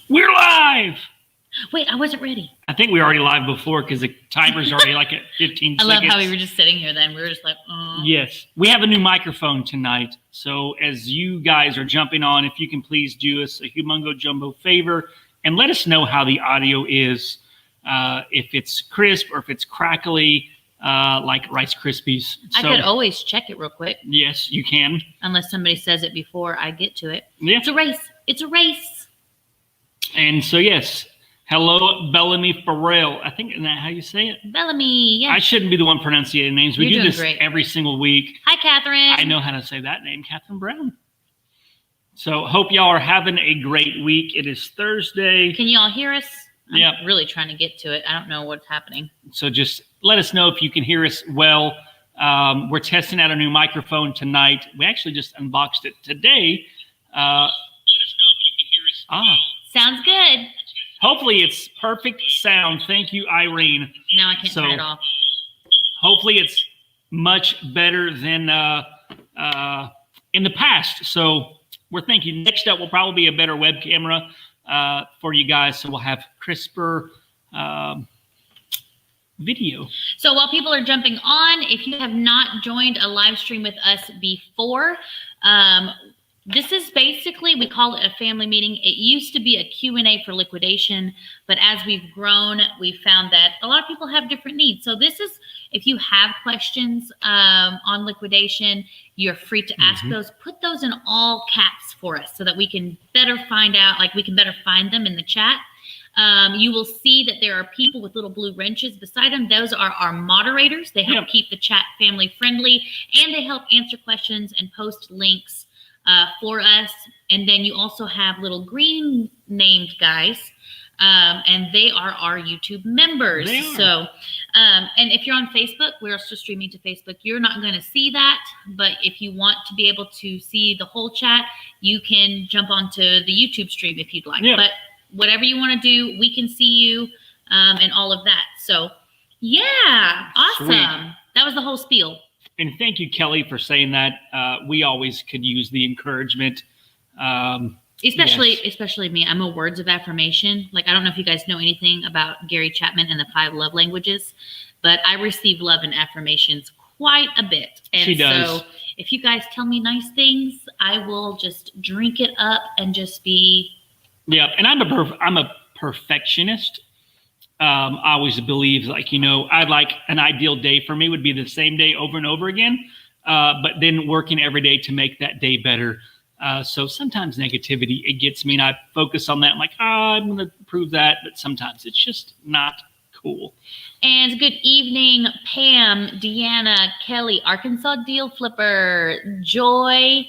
We're live! Wait, I wasn't ready. I think we were already live before because the timer's already like at 15 seconds. I love how we were just sitting here then. We were just like, Yes. We have a new microphone tonight. So as you guys are jumping on, if you can please do us a humongo jumbo favor and let us know how the audio is, if it's crisp or if it's crackly, like Rice Krispies. I could always check it real quick. Yes, you can. Unless somebody says it before I get to it. Yeah. It's a race. It's a race. And so, yes, hello, Bellamy Farrell. I think, isn't that how you say it? Bellamy, yeah. I shouldn't be the one pronouncing names. We do this great. Every single week. Hi, Catherine. I know how to say that name, Catherine Brown. So, hope y'all are having a great week. It is Thursday. Can y'all hear us? Yeah. I'm really trying to get to it. I don't know what's happening. So, just let us know if you can hear us well. We're testing out a new microphone tonight. We actually just unboxed it today. Let us know if you can hear us well. Sounds good. Hopefully it's perfect sound. Thank you, Irene. Now I can't turn it off. Hopefully it's much better than in the past. So we're thinking next up will probably be a better web camera for you guys. So we'll have crisper video. So while people are jumping on, if you have not joined a live stream with us before, this is basically, we call it a family meeting. It used to be a Q&A for liquidation, but as we've grown, we found that a lot of people have different needs. So this is, if you have questions on liquidation, you're free to ask those. Put those in all caps for us so that we can better find out, like we can better find them in the chat. You will see that there are people with little blue wrenches beside them. Those are our moderators. They help keep the chat family friendly, and they help answer questions and post links for us. And then you also have little green named guys, and they are our YouTube members. So, and if you're on Facebook, we're also streaming to Facebook. You're not going to see that, but if you want to be able to see the whole chat, you can jump onto the YouTube stream if you'd like. But whatever you want to do, we can see you, and all of that. So, yeah, awesome. Sweet. That was the whole spiel. And thank you, Kelly, for saying that. We always could use the encouragement. Especially me. I'm a words of affirmation. Like, I don't know if you guys know anything about Gary Chapman and the 5 love languages, but I receive love and affirmations quite a bit. And she does. So if you guys tell me nice things, I will just drink it up and just be. Yeah, and I'm a perfectionist. I always believe, like, I'd like an ideal day for me would be the same day over and over again, but then working every day to make that day better. So sometimes negativity, it gets me, and I focus on that. I'm like, I'm going to prove that, but sometimes it's just not cool. And good evening, Pam, Deanna, Kelly, Arkansas Deal Flipper, Joy,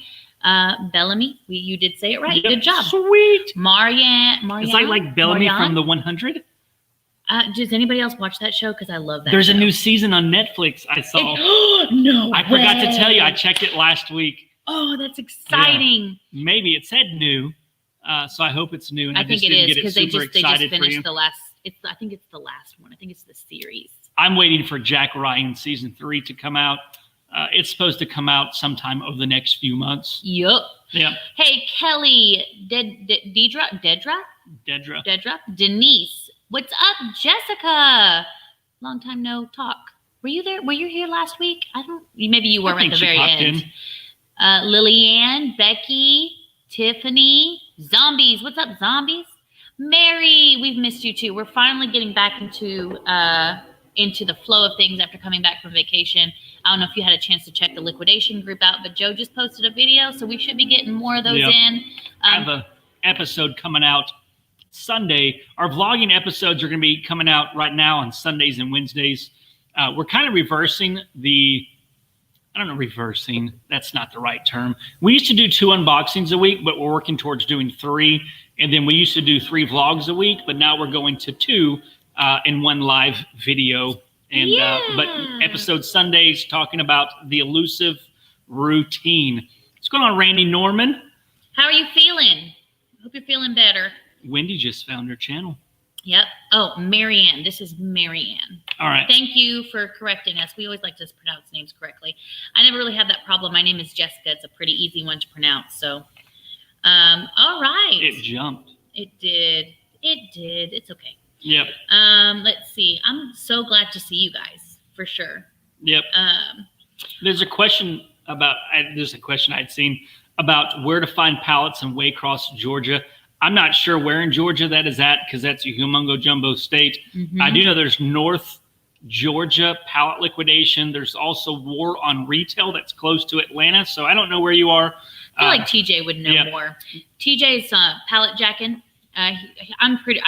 Bellamy. You did say it right. Yep. Good job. Sweet. Marianne. It's like Bellamy from the 100. Does anybody else watch that show? Because I love that There's show. A new season on Netflix I saw. No I forgot to tell you. I checked it last week. Oh, that's exciting. Yeah. Maybe it said new, so I hope it's new. And I think it is because they just finished the last. I think it's the last one. I think it's the series. I'm waiting for Jack Ryan season 3 to come out. It's supposed to come out sometime over the next few months. Yup. Yeah. Hey, Kelly, Dedra, Denise. What's up, Jessica? Long time no talk. Were you there? Were you here last week? Maybe you were at the very end. Lillian, Becky, Tiffany, Zombies. What's up, Zombies? Mary, we've missed you too. We're finally getting back into the flow of things after coming back from vacation. I don't know if you had a chance to check the liquidation group out, but Joe just posted a video, so we should be getting more of those in. I have an episode coming out Sunday. Our vlogging episodes are going to be coming out right now on Sundays and Wednesdays. We're kind of reversing reversing. That's not the right term. We used to do 2 unboxings a week, but we're working towards doing 3. And then we used to do 3 vlogs a week, but now we're going to 2 in 1 live video. And but episode Sundays talking about the elusive routine. What's going on, Randy Norman? How are you feeling? Hope you're feeling better. Wendy just found her channel. Yep. Oh, Marianne. This is Marianne. All right. Thank you for correcting us. We always like to pronounce names correctly. I never really had that problem. My name is Jessica. It's a pretty easy one to pronounce. So All right. It jumped. It did. It's okay. Yep. Let's see. I'm so glad to see you guys for sure. Yep. There's a question I'd seen about where to find pallets in Waycross, Georgia. I'm not sure where in Georgia that is at because that's a humongo jumbo state. Mm-hmm. I do know there's North Georgia pallet liquidation. There's also War on Retail that's close to Atlanta. So I don't know where you are. I feel like TJ would know more. TJ's pallet jacking. I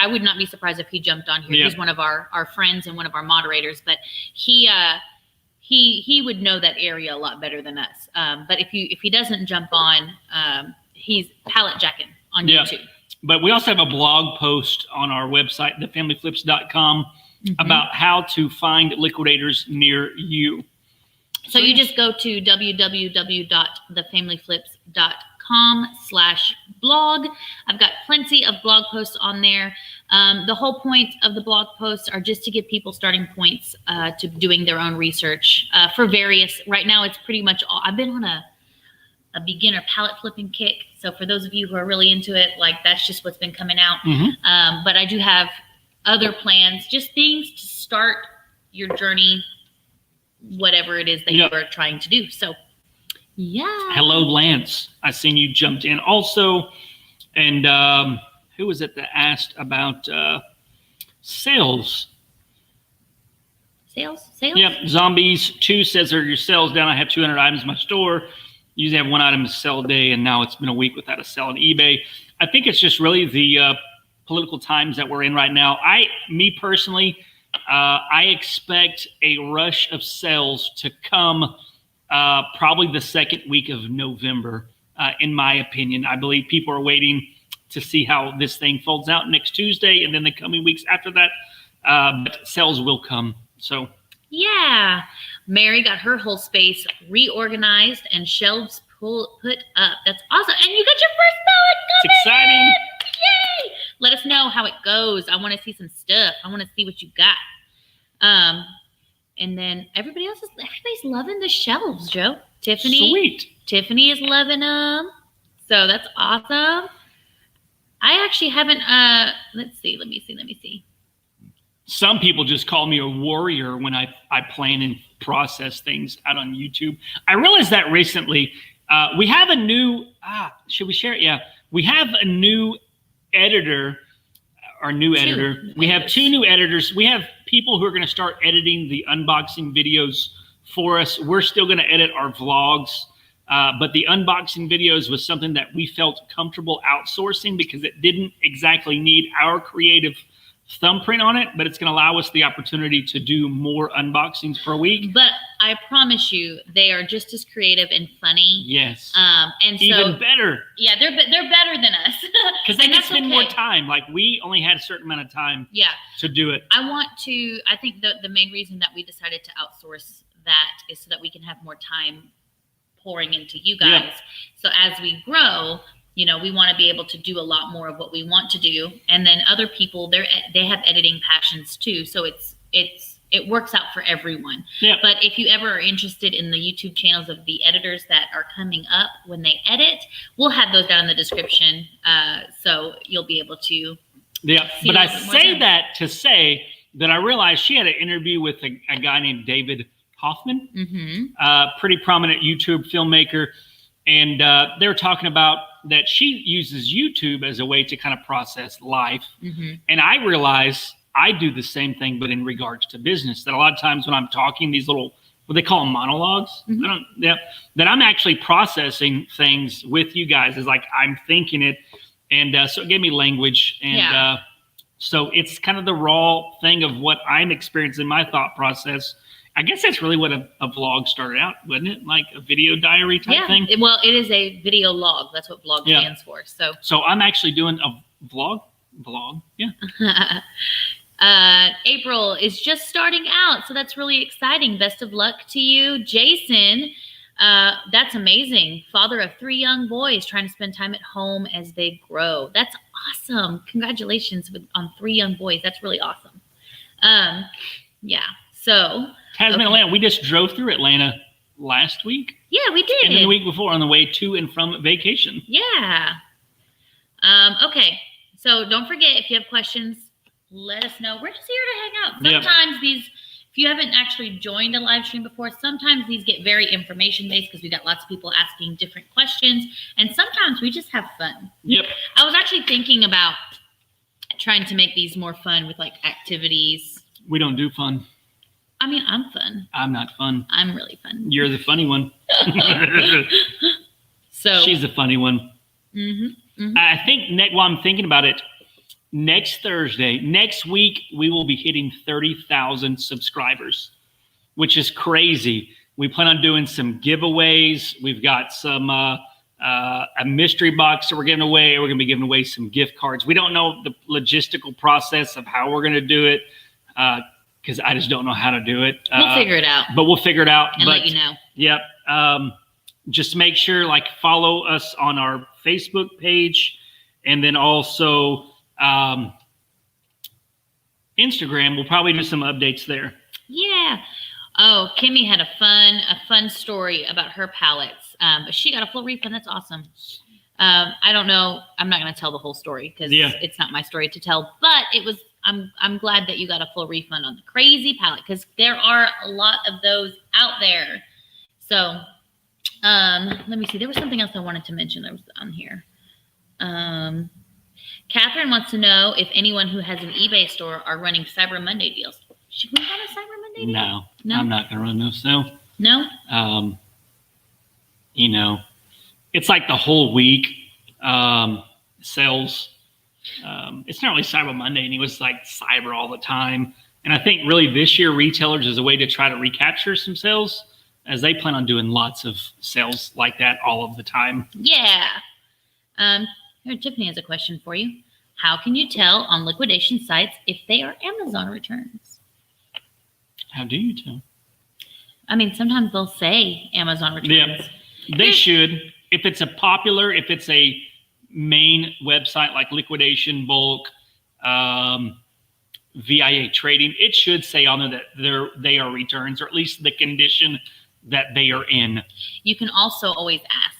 would not be surprised if he jumped on here. Yeah. He's one of our friends and one of our moderators, but he would know that area a lot better than us. But if he doesn't jump on, he's pallet jacking on YouTube. But we also have a blog post on our website, thefamilyflips.com, about how to find liquidators near you. So you just go to www.thefamilyflips.com/blog. I've got plenty of blog posts on there. The whole point of the blog posts are just to give people starting points to doing their own research for various. Right now, it's pretty much all. I've been on a beginner pallet flipping kick. So for those of you who are really into it, like that's just what's been coming out. But I do have other plans, just things to start your journey, whatever it is that you are trying to do. So, yeah. Hello, Lance. I seen you jumped in also. And who was it that asked about sales? Sales? Yep. Zombies 2 says, are your sales down? I have 200 items in my store. Usually have one item to sell a day, and now it's been a week without a sell on eBay. I think it's just really the political times that we're in right now. Me personally, I expect a rush of sales to come probably the second week of November, in my opinion. I believe people are waiting to see how this thing folds out next Tuesday and then the coming weeks after that. But sales will come. So, yeah. Mary got her whole space reorganized and shelves put up. That's awesome. And you got your first pallet coming. It's exciting. Yay! Let us know how it goes. I want to see some stuff. I want to see what you got. And then everybody's loving the shelves, Joe. Tiffany is loving them. So that's awesome. I actually haven't, let me see. Some people just call me a warrior when I plan and process things out on YouTube. I realized that recently. We have a new, should we share it? Yeah. We have a new editor, We have 2 new editors. We have people who are going to start editing the unboxing videos for us. We're still going to edit our vlogs. But the unboxing videos was something that we felt comfortable outsourcing because it didn't exactly need our creative thumbprint on it, but it's going to allow us the opportunity to do more unboxings per week. But I promise you, they are just as creative and funny. Yes. And so even better. Yeah, they're better than us because they can spend more time. Like we only had a certain amount of time. To do it. I think the main reason that we decided to outsource that is so that we can have more time pouring into you guys. Yep. So as we grow, we want to be able to do a lot more of what we want to do. And then other people, they have editing passions too. So it works out for everyone. Yeah. But if you ever are interested in the YouTube channels of the editors that are coming up when they edit, we'll have those down in the description. So you'll be able to. Yeah. But I say that to say that I realized she had an interview with a guy named David Hoffman, pretty prominent YouTube filmmaker. And they were talking about that she uses YouTube as a way to kind of process life. And I realize I do the same thing, but in regards to business, that a lot of times when I'm talking, these little, what they call them, monologues, that I'm actually processing things with you guys. Is like I'm thinking it. And so it gave me language. And so it's kind of the raw thing of what I'm experiencing, my thought process. I guess that's really what a vlog started out, wasn't it? Like a video diary type thing? Well, it is a video log. That's what vlog stands for. So I'm actually doing a vlog. Yeah. April is just starting out, so that's really exciting. Best of luck to you. Jason, that's amazing. Father of 3 young boys, trying to spend time at home as they grow. That's awesome. Congratulations on 3 young boys. That's really awesome. So Tasman, Atlanta. We just drove through Atlanta last week. Yeah, we did. And then the week before on the way to and from vacation. Yeah. Okay. So don't forget, if you have questions, let us know. We're just here to hang out. Sometimes these, if you haven't actually joined a live stream before, sometimes these get very information based because we got lots of people asking different questions. And sometimes we just have fun. Yep. I was actually thinking about trying to make these more fun with like activities. We don't do fun. I mean, I'm fun. I'm not fun. I'm really fun. You're the funny one. So she's the funny one. I think while I'm thinking about it, next Thursday, next week, we will be hitting 30,000 subscribers, which is crazy. We plan on doing some giveaways. We've got some a mystery box that we're giving away. We're going to be giving away some gift cards. We don't know the logistical process of how we're going to do it because I just don't know how to do it. We'll figure it out. But we'll figure it out. And let you know. Yep. Just make sure, like, follow us on our Facebook page, and then also Instagram. We'll probably do some updates there. Yeah. Oh, Kimmy had a fun story about her pallets. But she got a full refund. That's awesome. I don't know. I'm not going to tell the whole story because it's not my story to tell. But it was. I'm glad that you got a full refund on the crazy pallet because there are a lot of those out there. So. Let me see. There was something else I wanted to mention that was on here. Catherine wants to know if anyone who has an eBay store are running Cyber Monday deals. Should we run a Cyber Monday deal? No, I'm not going to run those. No? You know, it's like the whole week sales. It's not really Cyber Monday, and it was like cyber all the time. And I think really this year retailers is a way to try to recapture some sales, as they plan on doing lots of sales like that all of the time. Yeah. Here, Tiffany has a question for you. How can you tell on liquidation sites if they are Amazon returns? How do you tell? I mean, sometimes they'll say Amazon returns. Yeah, they should. If it's a main website like Liquidation, Bulk, VIA Trading, it should say on there that they are returns, or at least the condition that they are in. You can also always ask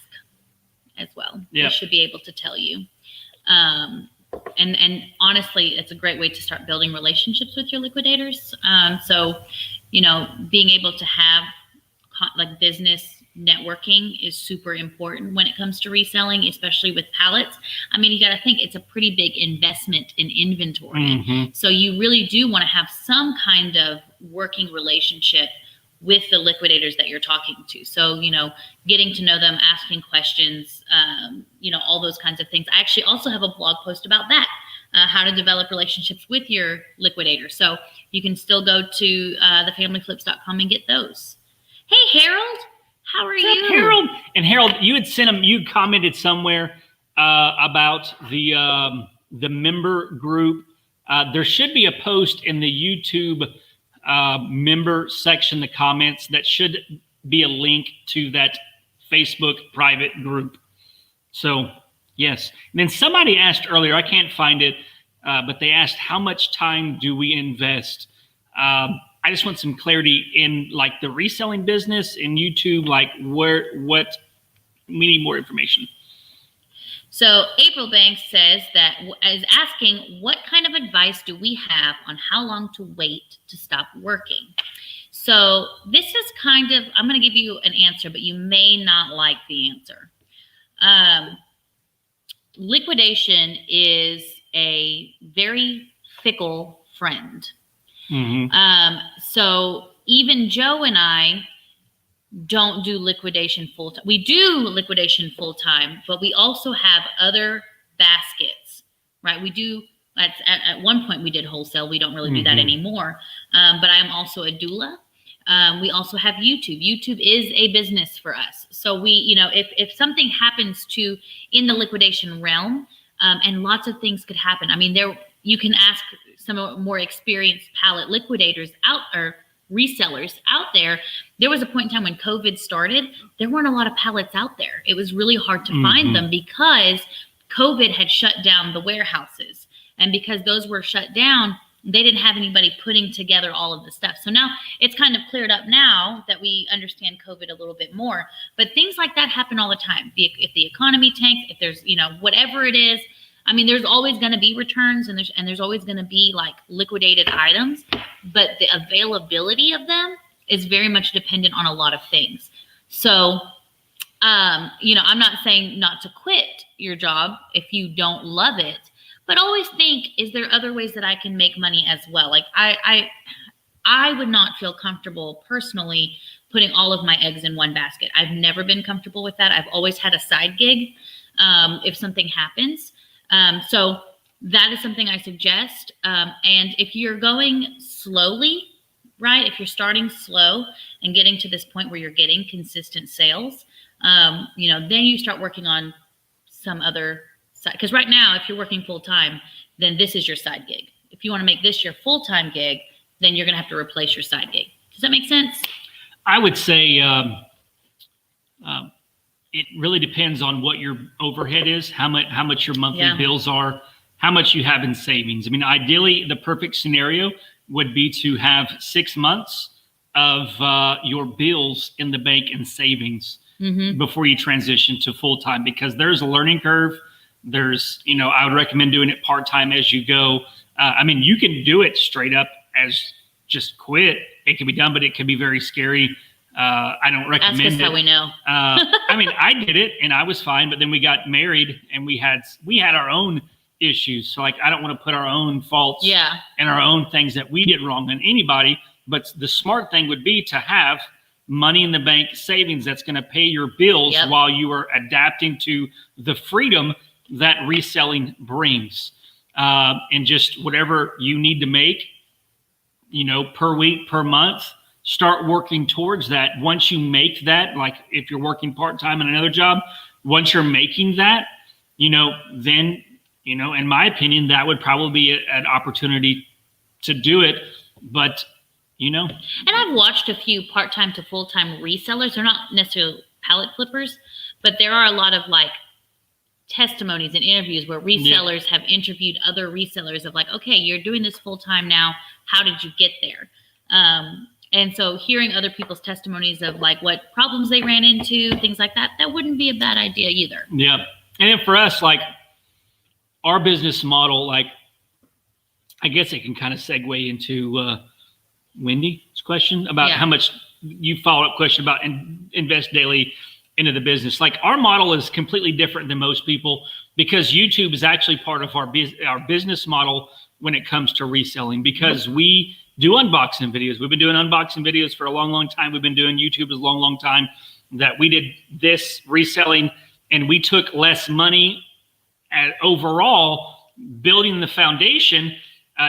as well. Yeah. They should be able to tell you. And honestly, it's a great way to start building relationships with your liquidators. So, you know, being able to have like business networking is super important when it comes to reselling, especially with pallets. I mean, you got to think it's a pretty big investment in inventory. Mm-hmm. So you really do want to have some kind of working relationship with the liquidators that you're talking to. So, you know, getting to know them, asking questions, you know, all those kinds of things. I actually also have a blog post about that, how to develop relationships with your liquidator. So you can still go to thefamilyflips.com and get those. Hey, Harold, how are you? Harold? And Harold, you commented somewhere about the member group. There should be a post in the YouTube member section, the comments, that should be a link to that Facebook private group. So yes. And then somebody asked earlier, I can't find it, but they asked, how much time do we invest? I just want some clarity in like the reselling business in YouTube, like what we need more information. So April Banks says that is asking, what kind of advice do we have on how long to wait to stop working? So this is kind of, I'm going to give you an answer, but you may not like the answer. Liquidation is a very fickle friend. Mm-hmm. So even Joe and I don't do liquidation full time. We do liquidation full time, but we also have other baskets, right? We do, at one point we did wholesale. We don't really do that anymore. But I'm also a doula. We also have YouTube. YouTube is a business for us. So we, you know, if something happens in the liquidation realm, and lots of things could happen. I mean, you can ask some more experienced pallet liquidators or resellers out there. There was a point in time when COVID started, there weren't a lot of pallets out there. It was really hard to find them because COVID had shut down the warehouses. And because those were shut down, they didn't have anybody putting together all of the stuff. So now it's kind of cleared up now that we understand COVID a little bit more. But things like that happen all the time. If the economy tanks, if there's, you know, whatever it is, I mean, there's always going to be returns and there's always going to be like liquidated items, but the availability of them is very much dependent on a lot of things. So, I'm not saying not to quit your job if you don't love it, but always think, is there other ways that I can make money as well? Like I would not feel comfortable personally putting all of my eggs in one basket. I've never been comfortable with that. I've always had a side gig if something happens. So that is something I suggest. And if you're going slowly, right? If you're starting slow and getting to this point where you're getting consistent sales, then you start working on some other side. Because right now, if you're working full time, then this is your side gig. If you want to make this your full-time gig, then you're going to have to replace your side gig. Does that make sense? I would say it really depends on what your overhead is, how much your monthly bills are, how much you have in savings. I mean, ideally, the perfect scenario would be to have 6 months of your bills in the bank and savings before you transition to full-time, because there's a learning curve. There's, I would recommend doing it part-time as you go. I mean, you can do it straight up as just quit. It can be done, but it can be very scary. I don't recommend it. Ask us how we know. I mean, I did it and I was fine, but then we got married and we had our own issues. So like, I don't want to put our own faults and our own things that we did wrong on anybody. But the smart thing would be to have money in the bank, savings that's going to pay your bills while you are adapting to the freedom that reselling brings. And just whatever you need to make, per week, per month, start working towards that. Once you make that, like if you're working part-time in another job, once you're making that, then, in my opinion, that would probably be an opportunity to do it. But, And I've watched a few part-time to full-time resellers. They're not necessarily pallet flippers, but there are a lot of like testimonies and interviews where resellers have interviewed other resellers of like, okay, you're doing this full-time now. How did you get there? And so hearing other people's testimonies of like what problems they ran into, things like that, that wouldn't be a bad idea either. Yeah. And then for us, like our business model, like I guess it can kind of segue into Wendy's question about how much you follow-up question about invest daily into the business. Like our model is completely different than most people because YouTube is actually part of our business model when it comes to reselling, because we do unboxing videos. We've been doing unboxing videos for a long, long time. We've been doing YouTube a long, long time that we did this reselling, and we took less money overall building the foundation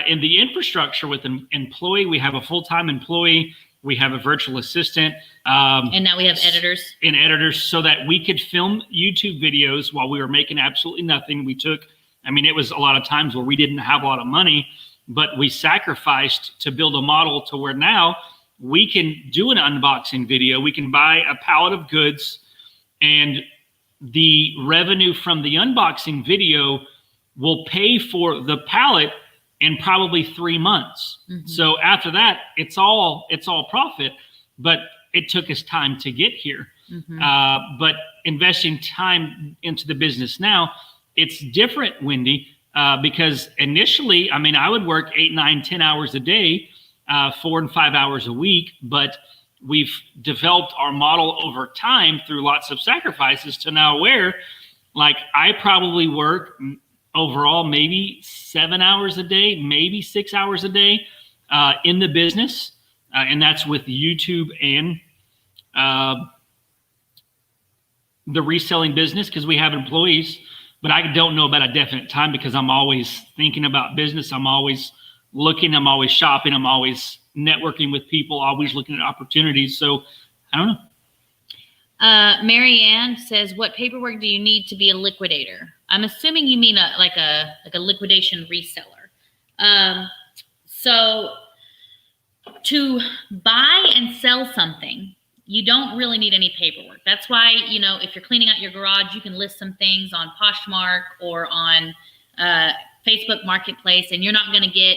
in the infrastructure with an employee. We have a full-time employee. We have a virtual assistant. And now we have editors. And editors so that we could film YouTube videos while we were making absolutely nothing. It was a lot of times where we didn't have a lot of money, but we sacrificed to build a model to where now we can do an unboxing video. We can buy a pallet of goods, and the revenue from the unboxing video will pay for the pallet in probably 3 months. So after that, it's all profit, but it took us time to get here. But investing time into the business now, it's different, Wendy, because initially, I would work 8, 9, 10 hours a day, 4 and 5 hours a week, but we've developed our model over time through lots of sacrifices to now where, like, I probably work overall maybe 7 hours a day, maybe 6 hours a day in the business. And that's with YouTube and the reselling business, because we have employees. But I don't know about a definite time because I'm always thinking about business. I'm always looking, I'm always shopping, I'm always networking with people, always looking at opportunities. So I don't know. Mary Ann says, what paperwork do you need to be a liquidator? I'm assuming you mean a liquidation reseller. So to buy and sell something, you don't really need any paperwork. That's why, if you're cleaning out your garage, you can list some things on Poshmark or on Facebook Marketplace, and you're not going to get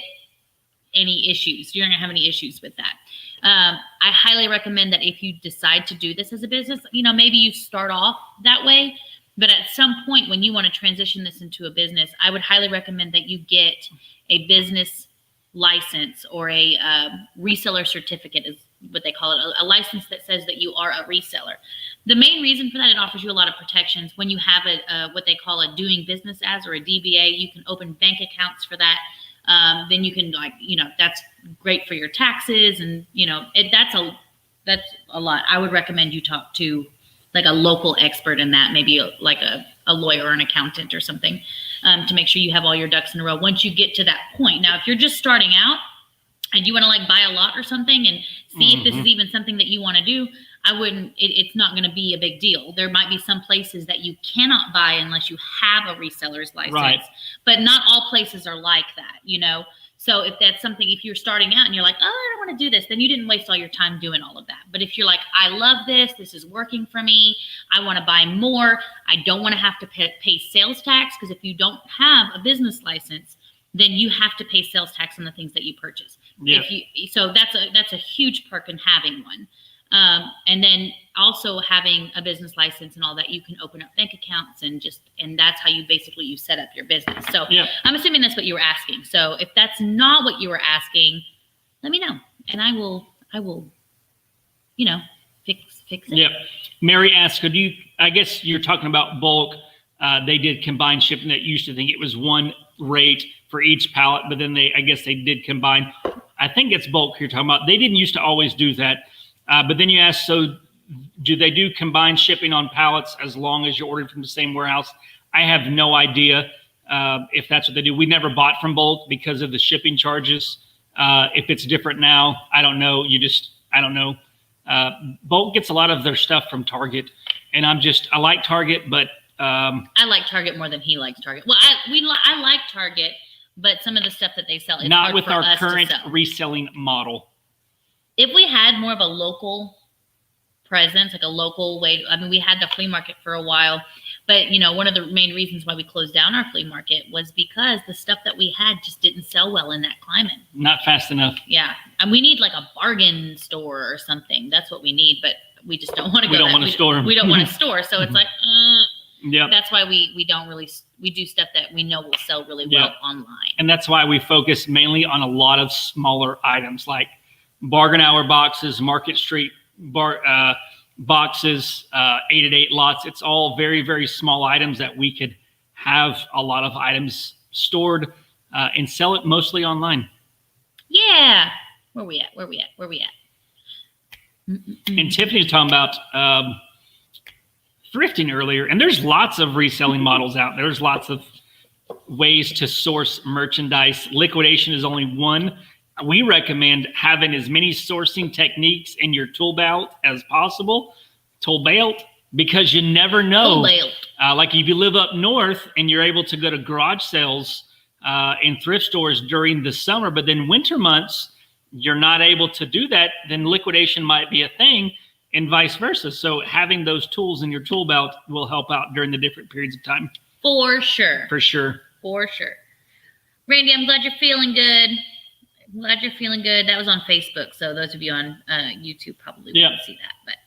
any issues. You're not going to have any issues with that. I highly recommend that if you decide to do this as a business, maybe you start off that way, But at some point when you want to transition this into a business, I would highly recommend that you get a business license or a reseller certificate is what they call it, a license that says that you are a reseller. The main reason for that, it offers you a lot of protections. When you have what they call a doing business as or a DBA, you can open bank accounts for that. Then you can that's great for your taxes, and that's a lot. I would recommend you talk to like a local expert in that, maybe like a lawyer or an accountant or something, to make sure you have all your ducks in a row once you get to that point. Now, if you're just starting out and you want to like buy a lot or something and see if this is even something that you want to do, I wouldn't, it's not going to be a big deal. There might be some places that you cannot buy unless you have a reseller's license, right? But not all places are like that, So if that's something, if you're starting out and you're like, oh, I don't want to do this, then you didn't waste all your time doing all of that. But if you're like, I love this, this is working for me, I want to buy more, I don't want to have to pay sales tax, because if you don't have a business license, then you have to pay sales tax on the things that you purchase. Yeah. So that's a huge perk in having one. And then also having a business license and all that, you can open up bank accounts and that's how you set up your business. So yeah. I'm assuming that's what you were asking. So if that's not what you were asking, let me know and I will, fix it. Yeah. Mary asked, I guess you're talking about bulk. They did combined shipping. That used to think it was one rate for each pallet, but then I guess they did combine. I think it's bulk you're talking about. They didn't used to always do that. But then you ask, so do they do combined shipping on pallets as long as you're ordering from the same warehouse? I have no idea if that's what they do. We never bought from bulk because of the shipping charges. If it's different now, I don't know. I don't know. Bulk gets a lot of their stuff from Target, and I like Target, but I like Target more than he likes Target. Well, I like Target, but some of the stuff that they sell is not hard with for our us current to sell. reselling model. If we had more of a local presence, like a local way, we had the flea market for a while, but one of the main reasons why we closed down our flea market was because the stuff that we had just didn't sell well in that climate. Not fast enough. Yeah. And we need like a bargain store or something. That's what we need, but we just don't want to go. We don't want to store. We don't want to store. So it's like, yeah. That's why we don't really, we do stuff that we know will sell really well online. And that's why we focus mainly on a lot of smaller items like bargain hour boxes, Market Street boxes, 8-8 lots. It's all very, very small items that we could have a lot of items stored and sell it mostly online. Yeah. Where we at? And Tiffany was talking about thrifting earlier, and there's lots of reselling models out there. There's lots of ways to source merchandise. Liquidation is only one. We recommend having as many sourcing techniques in your tool belt as possible. Tool belt, because you never know. Like if you live up north and you're able to go to garage sales and thrift stores during the summer, but then winter months, you're not able to do that, then liquidation might be a thing and vice versa. So having those tools in your tool belt will help out during the different periods of time. For sure. Randy, I'm glad you're feeling good. That was on Facebook. So those of you on YouTube probably won't see that. But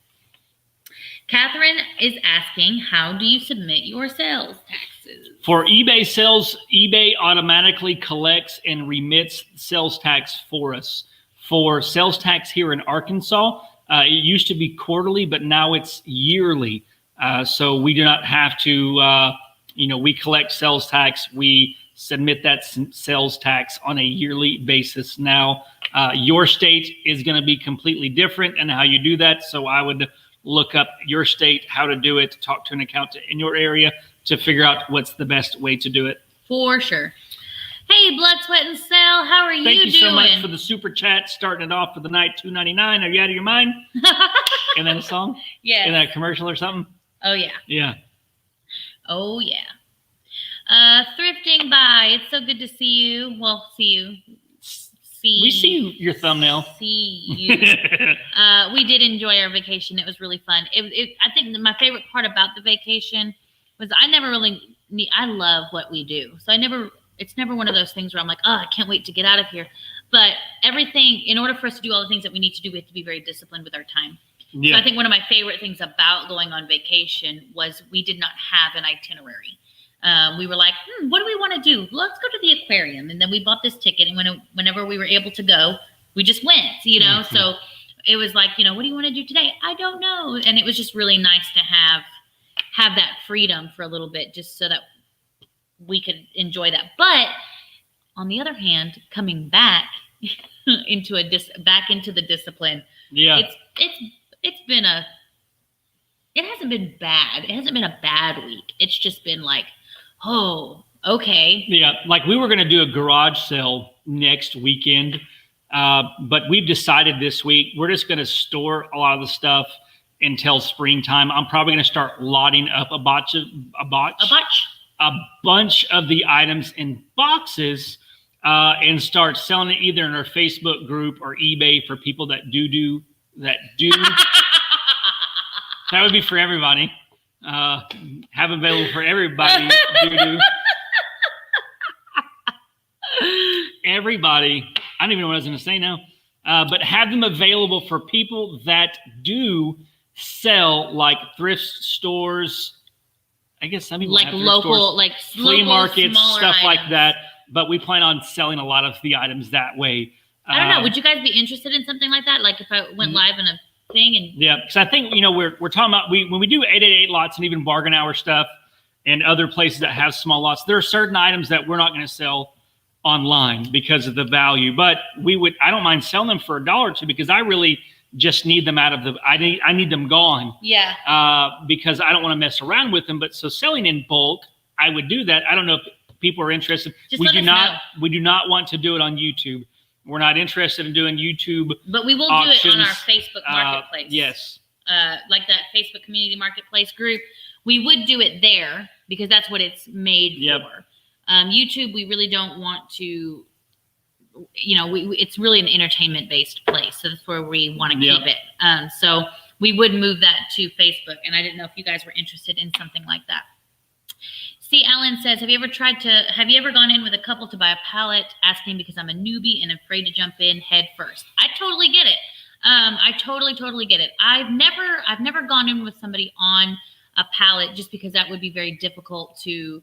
Catherine is asking, how do you submit your sales taxes? For eBay sales, eBay automatically collects and remits sales tax for us. For sales tax here in Arkansas, it used to be quarterly, but now it's yearly. So we do not have to, we collect sales tax. We submit that sales tax on a yearly basis. Now, your state is going to be completely different in how you do that. So I would look up your state, how to do it, talk to an accountant in your area to figure out what's the best way to do it. For sure. Hey, Blood, Sweat, and Sell, how are you doing? Thank you so much for the super chat, starting it off for the night, $2.99. Are you out of your mind? And then a song? Yeah. And then a commercial or something? Oh, yeah. Yeah. Oh, yeah. Thrifting by. It's so good to see you. Well, see you. We see your thumbnail. See you. We did enjoy our vacation. It was really fun. I think my favorite part about the vacation was I love what we do. So it's never one of those things where I'm like, oh, I can't wait to get out of here. But everything, in order for us to do all the things that we need to do, we have to be very disciplined with our time. So I think one of my favorite things about going on vacation was we did not have an itinerary. We were like, what do we want to do? Let's go to the aquarium. And then we bought this ticket. And whenever we were able to go, we just went, Mm-hmm. So it was like, what do you want to do today? I don't know. And it was just really nice to have that freedom for a little bit, just so that we could enjoy that. But on the other hand, coming back into the discipline, it hasn't been bad. It hasn't been a bad week. It's just been like, oh, okay. Yeah, like we were going to do a garage sale next weekend, but we've decided this week we're just going to store a lot of the stuff until springtime. I'm probably going to start lotting up a bunch of the items in boxes and start selling it either in our Facebook group or eBay for people that do. That would be for everybody. Have available for everybody. Everybody. I don't even know what I was going to say now. But have them available for people that do sell, like thrift stores. I guess some people have local, stores, like flea markets, stuff items. like that. But we plan on selling a lot of the items that way. I don't know. Would you guys be interested in something like that? Like if I went live in a thing and because I think we're talking about when we do 888 lots and even bargain hour stuff and other places that have small lots, there are certain items that we're not going to sell online because of the value, but I don't mind selling them for $1 or $2 because I really just need them out of I need them gone. Because I don't want to mess around with them. But so selling in bulk, I would do that. I don't know if people are interested. We do not want to do it on YouTube. We're not interested in doing YouTube, but we will auctions. Do it on our Facebook marketplace. Yes, like that Facebook community marketplace group. We would do it there because that's what it's made for. YouTube, we really don't want to. It's really an entertainment-based place, so that's where we want to keep it. So we would move that to Facebook, and I didn't know if you guys were interested in something like that. See, Alan says, have you ever gone in with a couple to buy a pallet, asking because I'm a newbie and afraid to jump in head first? I totally get it. I totally get it. I've never gone in with somebody on a pallet just because that would be very difficult to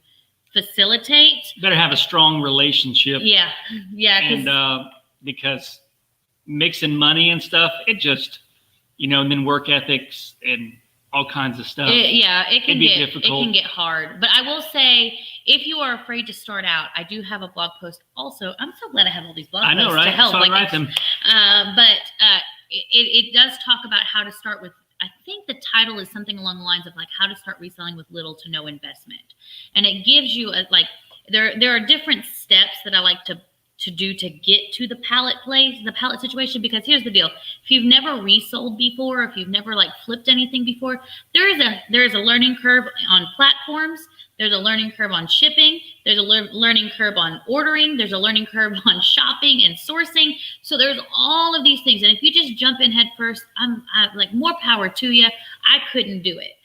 facilitate. Better have a strong relationship. Yeah. And because mixing money and stuff, it just, and then work ethics and all kinds of stuff. It can be difficult. It can get hard. But I will say, if you are afraid to start out, I do have a blog post also. I'm so glad I have all these blog posts to help. So I write them. It does talk about how to start with, I think the title is something along the lines of like how to start reselling with little to no investment. And it gives you there are different steps that I like to do to get to the pallet situation, because here's the deal. If you've never resold before, if you've never flipped anything before, there is a learning curve on platforms. There's a learning curve on shipping. There's a learning curve on ordering. There's a learning curve on shopping and sourcing. So there's all of these things. And if you just jump in head first, I'm more power to you. I couldn't do it.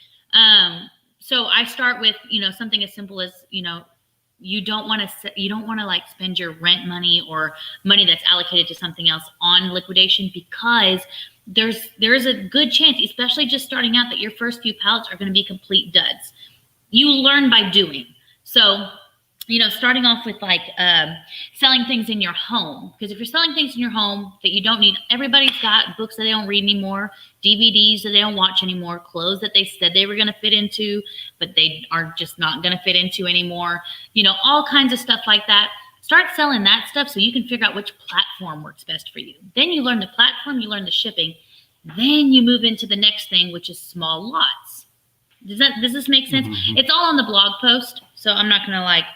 So I start with, something as simple as, you don't want to spend your rent money or money that's allocated to something else on liquidation, because there's a good chance, especially just starting out, that your first few pallets are going to be complete duds. You learn by doing. So, starting off with selling things in your home, because if you're selling things in your home that you don't need, everybody's got books that they don't read anymore, DVDs that they don't watch anymore, clothes that they said they were going to fit into, but they are just not going to fit into anymore, all kinds of stuff like that. Start selling that stuff so you can figure out which platform works best for you. Then you learn the platform, you learn the shipping, then you move into the next thing, which is small lots. Does this make sense? Mm-hmm. It's all on the blog post, so I'm not going to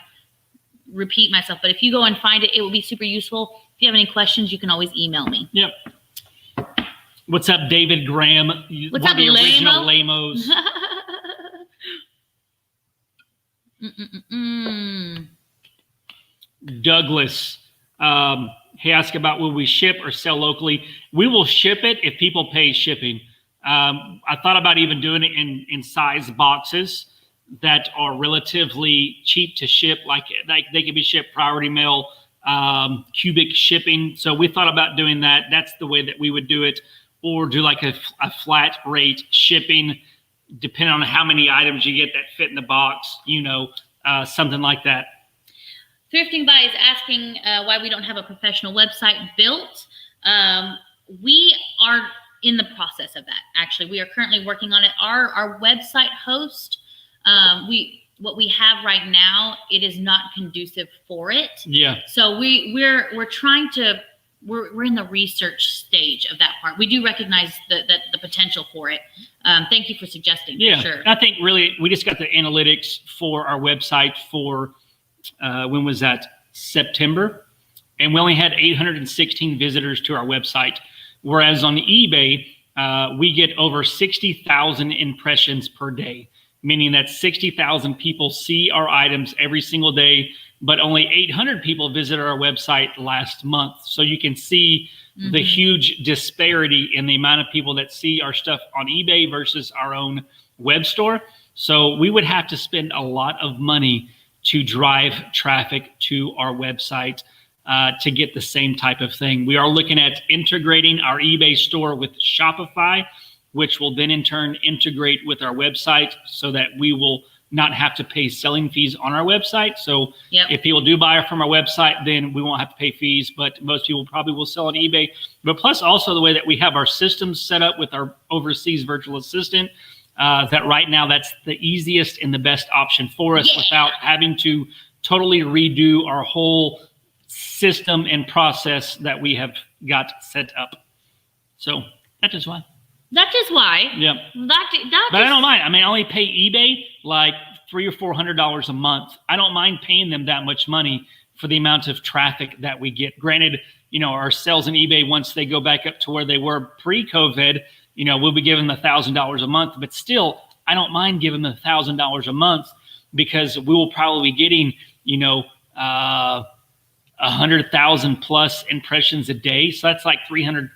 repeat myself, but if you go and find it, it will be super useful. If you have any questions, you can always email me. Yep. What's up, David Graham? What's up, the original Lamos? Douglas, he asked about will we ship or sell locally? We will ship it if people pay shipping. I thought about even doing it in size boxes that are relatively cheap to ship, like they could be shipped priority mail, cubic shipping. So we thought about doing that. That's the way that we would do it. or do like a flat rate shipping, depending on how many items you get that fit in the box, something like that. Thrifting By is asking why we don't have a professional website built. We are in the process of that. Actually, we are currently working on it. Our website host, what we have right now, it is not conducive for it. Yeah. So we're trying to. We're in the research stage of that part. We do recognize the potential for it. Thank you for suggesting. Yeah, for sure. I think really we just got the analytics for our website for when was that? September, and we only had 816 visitors to our website. Whereas on eBay, we get over 60,000 impressions per day, meaning that 60,000 people see our items every single day, but only 800 people visited our website last month. So you can see the huge disparity in the amount of people that see our stuff on eBay versus our own web store. So we would have to spend a lot of money to drive traffic to our website to get the same type of thing. We are looking at integrating our eBay store with Shopify, which will then in turn integrate with our website so that we will not have to pay selling fees on our website. So if people do buy from our website, then we won't have to pay fees, but most people probably will sell on eBay. But plus also the way that we have our systems set up with our overseas virtual assistant, that right now that's the easiest and the best option for us without having to totally redo our whole system and process that we have got set up. So that is why. That is why. Yeah. But I don't mind. I mean, I only pay eBay like $300 or $400 a month. I don't mind paying them that much money for the amount of traffic that we get. Granted, our sales on eBay, once they go back up to where they were pre-COVID, we'll be giving them $1,000 a month. But still, I don't mind giving them $1,000 a month because we will probably be getting, 100,000 plus impressions a day. So that's like 300.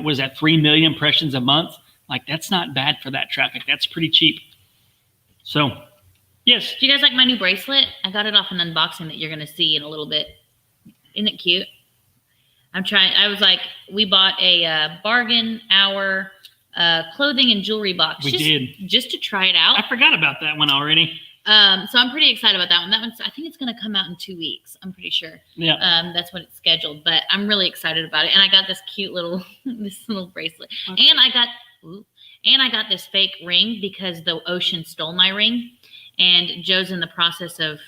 Was that 3 million impressions a month? Like, that's not bad for that traffic. That's pretty cheap. So, yes. Do you guys like my new bracelet? I got it off an unboxing that you're going to see in a little bit. Isn't it cute? We bought a bargain hour clothing and jewelry box. Just to try it out. I forgot about that one already. So I'm pretty excited about that one. I think it's going to come out in 2 weeks. I'm pretty sure. Yeah. That's when it's scheduled, but I'm really excited about it. And I got this cute little bracelet, okay. And I got this fake ring because the ocean stole my ring, and Joe's in the process of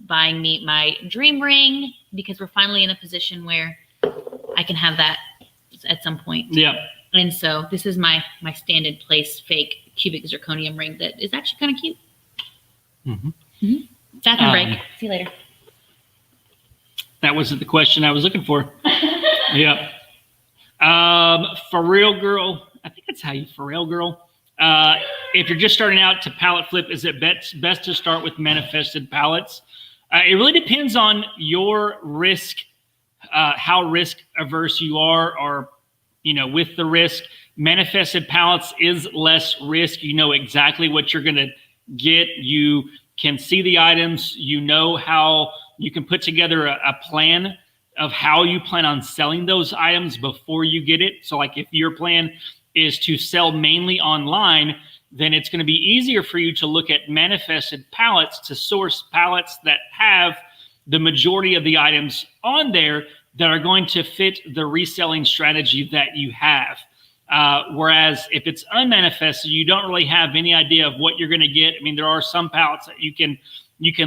buying me my dream ring because we're finally in a position where I can have that at some point. Yeah. And so this is my stand in place fake cubic zirconium ring that is actually kind of cute. Bathroom break. See you later. That wasn't the question I was looking for. Yeah. For real girl, I think that's how you, for real girl. If you're just starting out to pallet flip, is it best to start with manifested pallets? It really depends on your risk, how risk averse you are, or, with the risk. Manifested pallets is less risk. You know exactly what you're going to get. You can see the items. You know how you can put together a plan of how you plan on selling those items before you get it. So like if your plan is to sell mainly online, then it's going to be easier for you to look at manifested pallets to source pallets that have the majority of the items on there that are going to fit the reselling strategy that you have. Whereas if it's unmanifested, you don't really have any idea of what you're going to get. I mean, there are some pallets that you can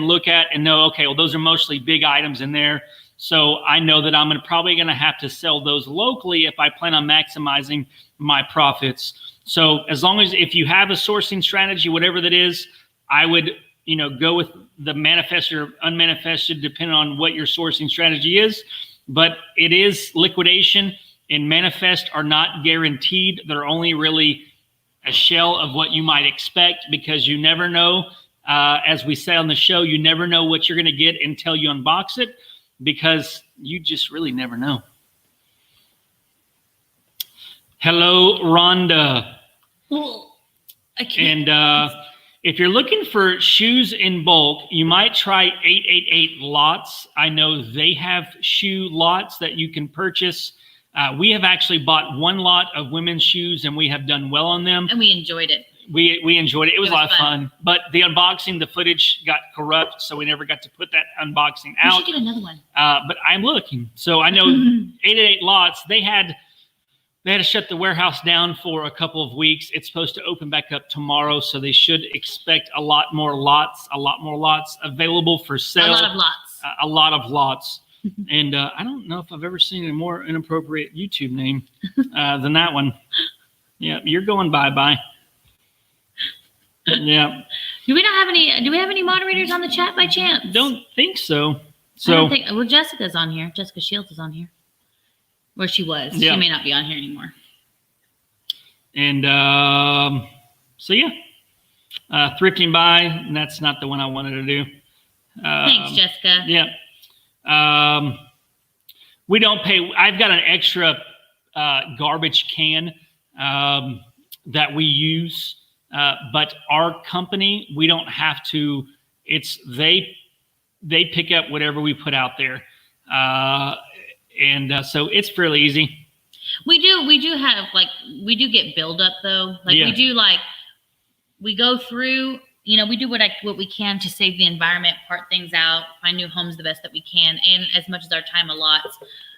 look at and know, okay, well, those are mostly big items in there. So I know that I'm probably going to have to sell those locally if I plan on maximizing my profits. So as long as if you have a sourcing strategy, whatever that is, I would, go with the manifested or unmanifested, depending on what your sourcing strategy is. But it is liquidation. And manifest are not guaranteed. They're only really a shell of what you might expect because you never know. As we say on the show, you never know what you're going to get until you unbox it because you just really never know. Hello, Rhonda. And if you're looking for shoes in bulk, you might try 888 Lots. I know they have shoe lots that you can purchase. We have actually bought one lot of women's shoes, and we have done well on them. And we enjoyed it. We enjoyed it. It was a lot of fun. But the unboxing, the footage got corrupt, so we never got to put that unboxing out. We should get another one. But I'm looking. So I know 888 lots, they had to shut the warehouse down for a couple of weeks. It's supposed to open back up tomorrow, so they should expect a lot more lots available for sale. A lot of lots. And I don't know if I've ever seen a more inappropriate YouTube name than that one. Yeah, you're going bye-bye. Yeah. Do we have any moderators on the chat by chance? Don't think so. Well, Jessica's on here. Jessica Shields is on here. Where she was. Yeah. She may not be on here anymore. And thrifting by, and that's not the one I wanted to do. Thanks, Jessica. Yeah. We don't pay. I've got an extra garbage can that we use. But our company, we don't have to. They pick up whatever we put out there, and so it's fairly easy. We do get buildup though. We go through. We do what we can to save the environment, part things out, find new homes the best that we can, and as much as our time allots.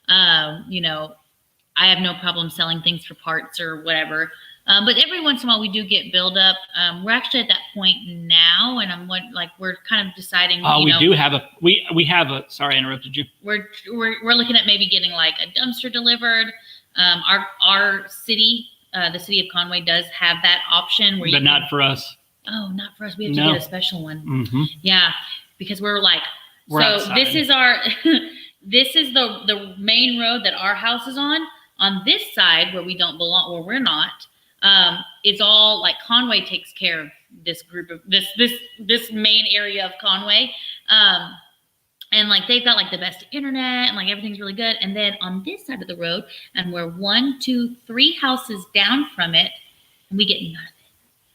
I have no problem selling things for parts or whatever. But every once in a while we do get buildup. We're actually at that point now, and we're kind of deciding. We have a. Sorry, I interrupted you. We're looking at maybe getting like a dumpster delivered. Our city, the city of Conway, does have that option. But not for us. Oh, not for us. We have to get a special one. Mm-hmm. Yeah, because we're outside. This is our. This is the main road that our house is on. On this side where we don't belong, where we're not. It's all like Conway takes care of this group of this main area of Conway. And they've got the best internet and everything's really good. And then on this side of the road, and we're 1, 2, 3 houses down from it, and we get none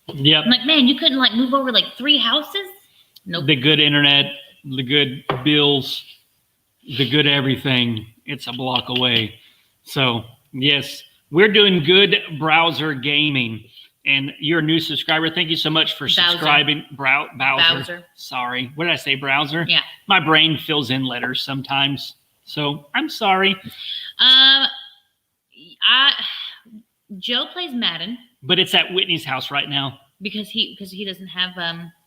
of it. Yep. I'm like, man, you couldn't move over 3 houses? Nope. The good internet, the good bills, the good everything. It's a block away. So yes. We're doing good browser gaming, and you're a new subscriber. Thank you so much for subscribing. Bowser. Sorry. What did I say? Browser? Yeah. My brain fills in letters sometimes, so I'm sorry. Joe plays Madden. But it's at Whitney's house right now. Because he doesn't have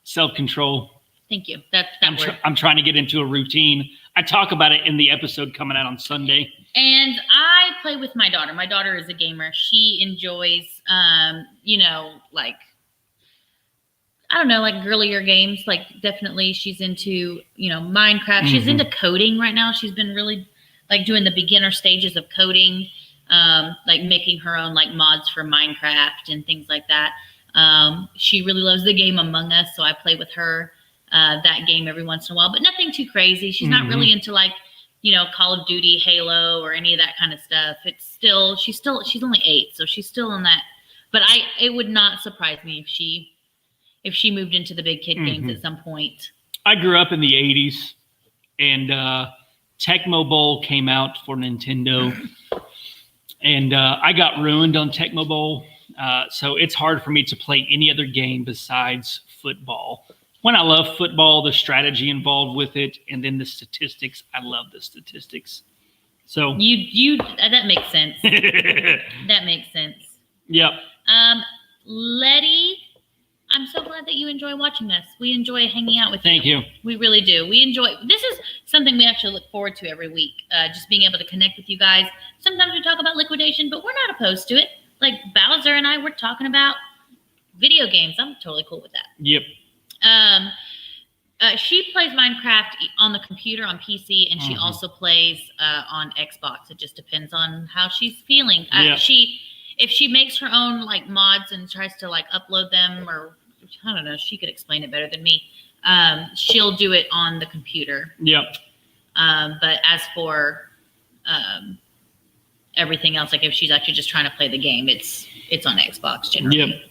self-control. Thank you. I'm trying to get into a routine. I talk about it in the episode coming out on Sunday. And I play with my daughter. My daughter is a gamer. She enjoys, girlier games. Definitely she's into, Minecraft. Mm-hmm. She's into coding right now. She's been really doing the beginner stages of coding, making her own mods for Minecraft and things like that. She really loves the game Among Us. So I play with her that game every once in a while, but nothing too crazy. She's not really into Call of Duty, Halo, or any of that kind of stuff. She's only 8, so she's still in that. But it would not surprise me if she moved into the big kid games at some point. I grew up in the 80s, and Tecmo Bowl came out for Nintendo, and I got ruined on Tecmo Bowl. So it's hard for me to play any other game besides football. When I love football, the strategy involved with it, and then the statistics. I love the statistics. So that makes sense. That makes sense. Yep. Letty, I'm so glad that you enjoy watching us. We enjoy hanging out with you. Thank you. We really do. This is something we actually look forward to every week. Just being able to connect with you guys. Sometimes we talk about liquidation, but we're not opposed to it. Bowser and I were talking about video games. I'm totally cool with that. Yep. She plays Minecraft on the computer on PC, and she also plays on Xbox. It just depends on how she's feeling. Yeah. If she makes her own mods and tries to upload them, or I don't know, she could explain it better than me. She'll do it on the computer. Yep. But as for everything else, if she's actually just trying to play the game, it's on Xbox generally. Yep.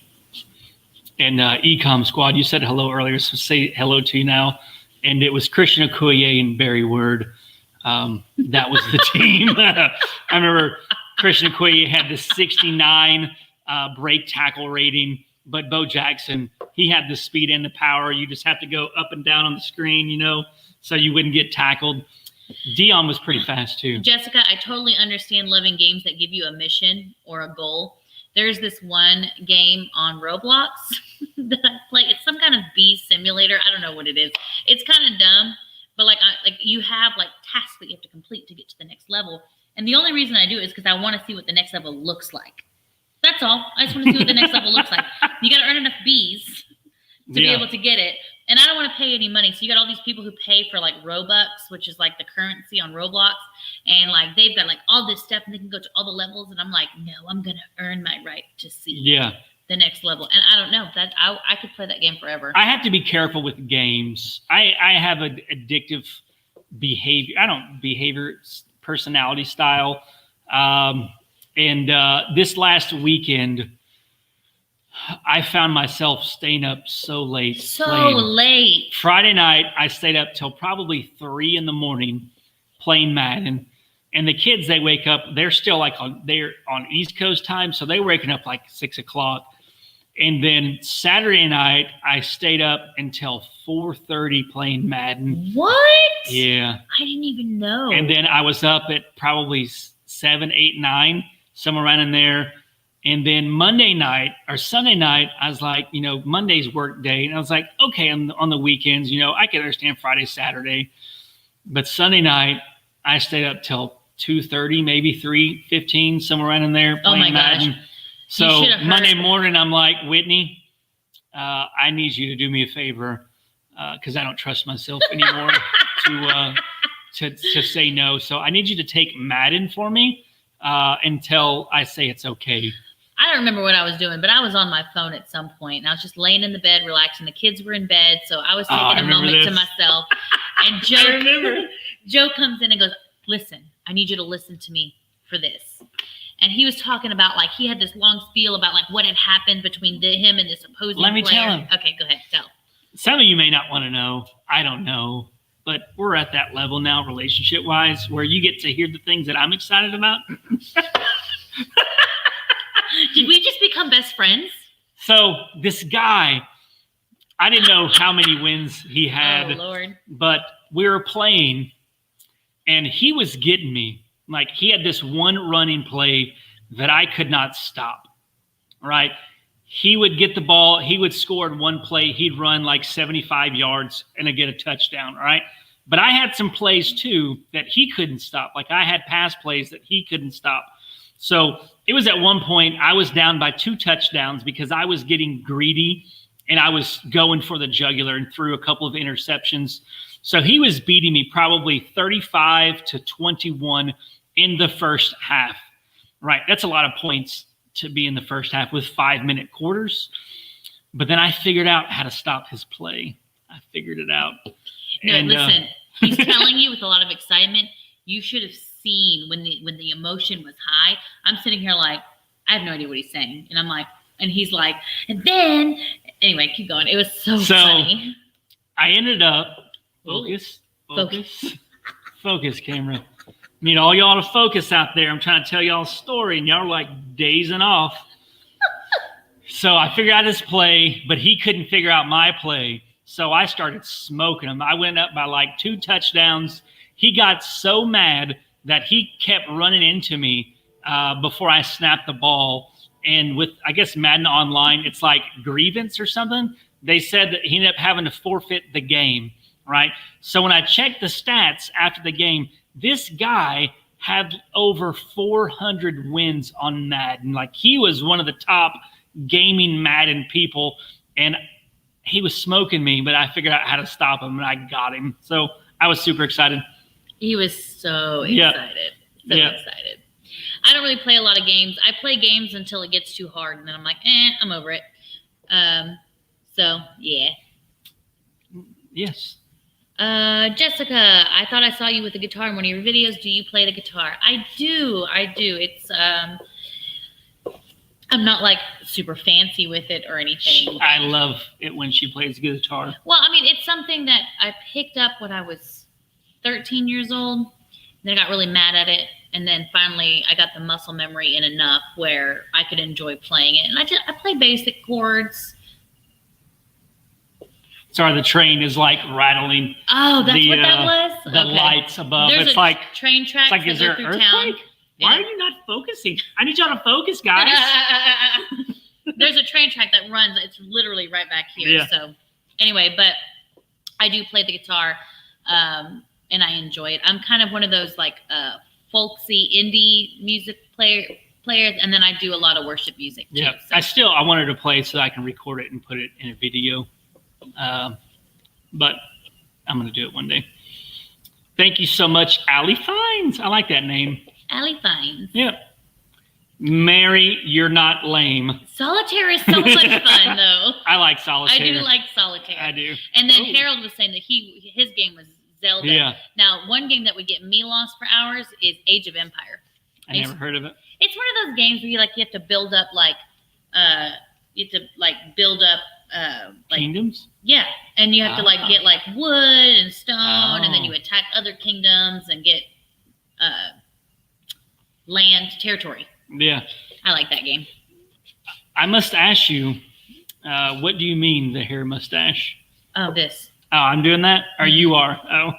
And Ecom Squad, you said hello earlier, so say hello to you now. And it was Christian Okoye and Barry Word. That was the team. I remember Christian Okoye had the 69 break tackle rating, but Bo Jackson, he had the speed and the power. You just have to go up and down on the screen, so you wouldn't get tackled. Dion was pretty fast too. Jessica, I totally understand loving games that give you a mission or a goal. There's this one game on Roblox that I play. It's some kind of bee simulator. I don't know what it is. It's kind of dumb, but like you have like tasks that you have to complete to get to the next level. And the only reason I do it is because I want to see what the next level looks like. That's all. I just want to see what the next level looks like. You got to earn enough bees to be able to get it. And I don't want to pay any money. So you got all these people who pay for like Robux, which is like the currency on Roblox. And like they've got like all this stuff and they can go to all the levels. And I'm like, no, I'm going to earn my right to see the next level. And I don't know that I could play that game forever. I have to be careful with games. I have an addictive behavior. Personality style. And this last weekend, I found myself staying up so late. Late. Friday night, I stayed up till probably 3 a.m. playing Madden. And the kids, they wake up, they're still they're on East Coast time. So they're waking up like 6 o'clock. And then Saturday night, I stayed up until 4:30 playing Madden. What? Yeah. I didn't even know. And then I was up at probably 7, 8, 9, somewhere around in there. And then Sunday night, I was like, Monday's work day. And I was like, okay, on the weekends, I can understand Friday, Saturday. But Sunday night, I stayed up till 2:30, maybe 3:15, somewhere around in there. Oh my Madden. gosh. So Monday morning, I'm like, Whitney, I need you to do me a favor because I don't trust myself anymore to say no. So I need you to take Madden for me until I say it's okay. I don't remember what I was doing, but I was on my phone at some point, and I was just laying in the bed, relaxing. The kids were in bed, so I was taking a moment to myself. And Joe comes in and goes, listen, I need you to listen to me for this. And he was talking about, like, he had this long spiel about, like, what had happened between him and this opposing player. Let me tell him. Okay, go ahead. Tell. Some of you may not want to know. I don't know. But we're at that level now, relationship-wise, where you get to hear the things that I'm excited about. Did we just become best friends? So this guy, I didn't know how many wins he had. Oh, Lord. But we were playing, and he was getting me. Like, he had this one running play that I could not stop, right? He would get the ball. He would score in one play. He'd run like 75 yards and get a touchdown, right? But I had some plays, too, that he couldn't stop. Like, I had pass plays that he couldn't stop. So it was at one point I was down by 2 touchdowns because I was getting greedy and I was going for the jugular and threw a couple of interceptions. So he was beating me probably 35-21 in the first half, right? That's a lot of points to be in the first half with 5-minute quarters. But then I figured out how to stop his play. I figured it out. No, and, listen, he's telling you with a lot of excitement. You should have seen when the emotion was high. I'm sitting here like, I have no idea what he's saying. And I'm like, and he's like, and then, anyway, keep going. It was so funny. I ended up, focus, camera. Need all y'all to focus out there. I'm trying to tell y'all a story, and y'all are like dazing off. So I figured out his play, but he couldn't figure out my play. So I started smoking him. I went up by like 2 touchdowns. He got so mad that he kept running into me before I snapped the ball. And with, I guess, Madden Online, it's like grievance or something. They said that he ended up having to forfeit the game, right? So when I checked the stats after the game, this guy had over 400 wins on Madden. Like, he was one of the top gaming Madden people, and he was smoking me, but I figured out how to stop him, and I got him. So I was super excited. He was so excited. Excited. I don't really play a lot of games. I play games until it gets too hard, and then I'm like, I'm over it. So, yeah. Yes. Jessica, I thought I saw you with a guitar in one of your videos. Do you play the guitar? I do. It's, I'm not like super fancy with it or anything. I love it when she plays guitar. Well, I mean, it's something that I picked up when I was 13 years old. Then I got really mad at it. And then finally I got the muscle memory in enough where I could enjoy playing it. And I play basic chords. Sorry, the train is like rattling. Oh, that's what that was? The lights above. There's it's a like train tracks like, is there an earthquake? Why are you not focusing? I need y'all to focus, guys. There's a train track that runs. It's literally right back here. Yeah. So anyway, but I do play the guitar, and I enjoy it. I'm kind of one of those like folksy indie music players, and then I do a lot of worship music too. Yeah, so. I wanted to play so I can record it and put it in a video, but I'm going to do it one day. Thank you so much, Allie Fines. I like that name. Allie Fines. Yeah. Mary, you're not lame. Solitaire is so much fun, though. I like solitaire. I do like solitaire. I do. And then Harold was saying that his game was Zelda. Yeah. Now, one game that would get me lost for hours is Age of Empire. I never heard of it. It's one of those games where you have to build up Kingdoms? Yeah, and you have to get like wood and stone, and then you attack other kingdoms and get land territory. Yeah. I like that game. I must ask you, what do you mean the hair mustache? Oh, this. Oh, I'm doing that? Or you are? Oh.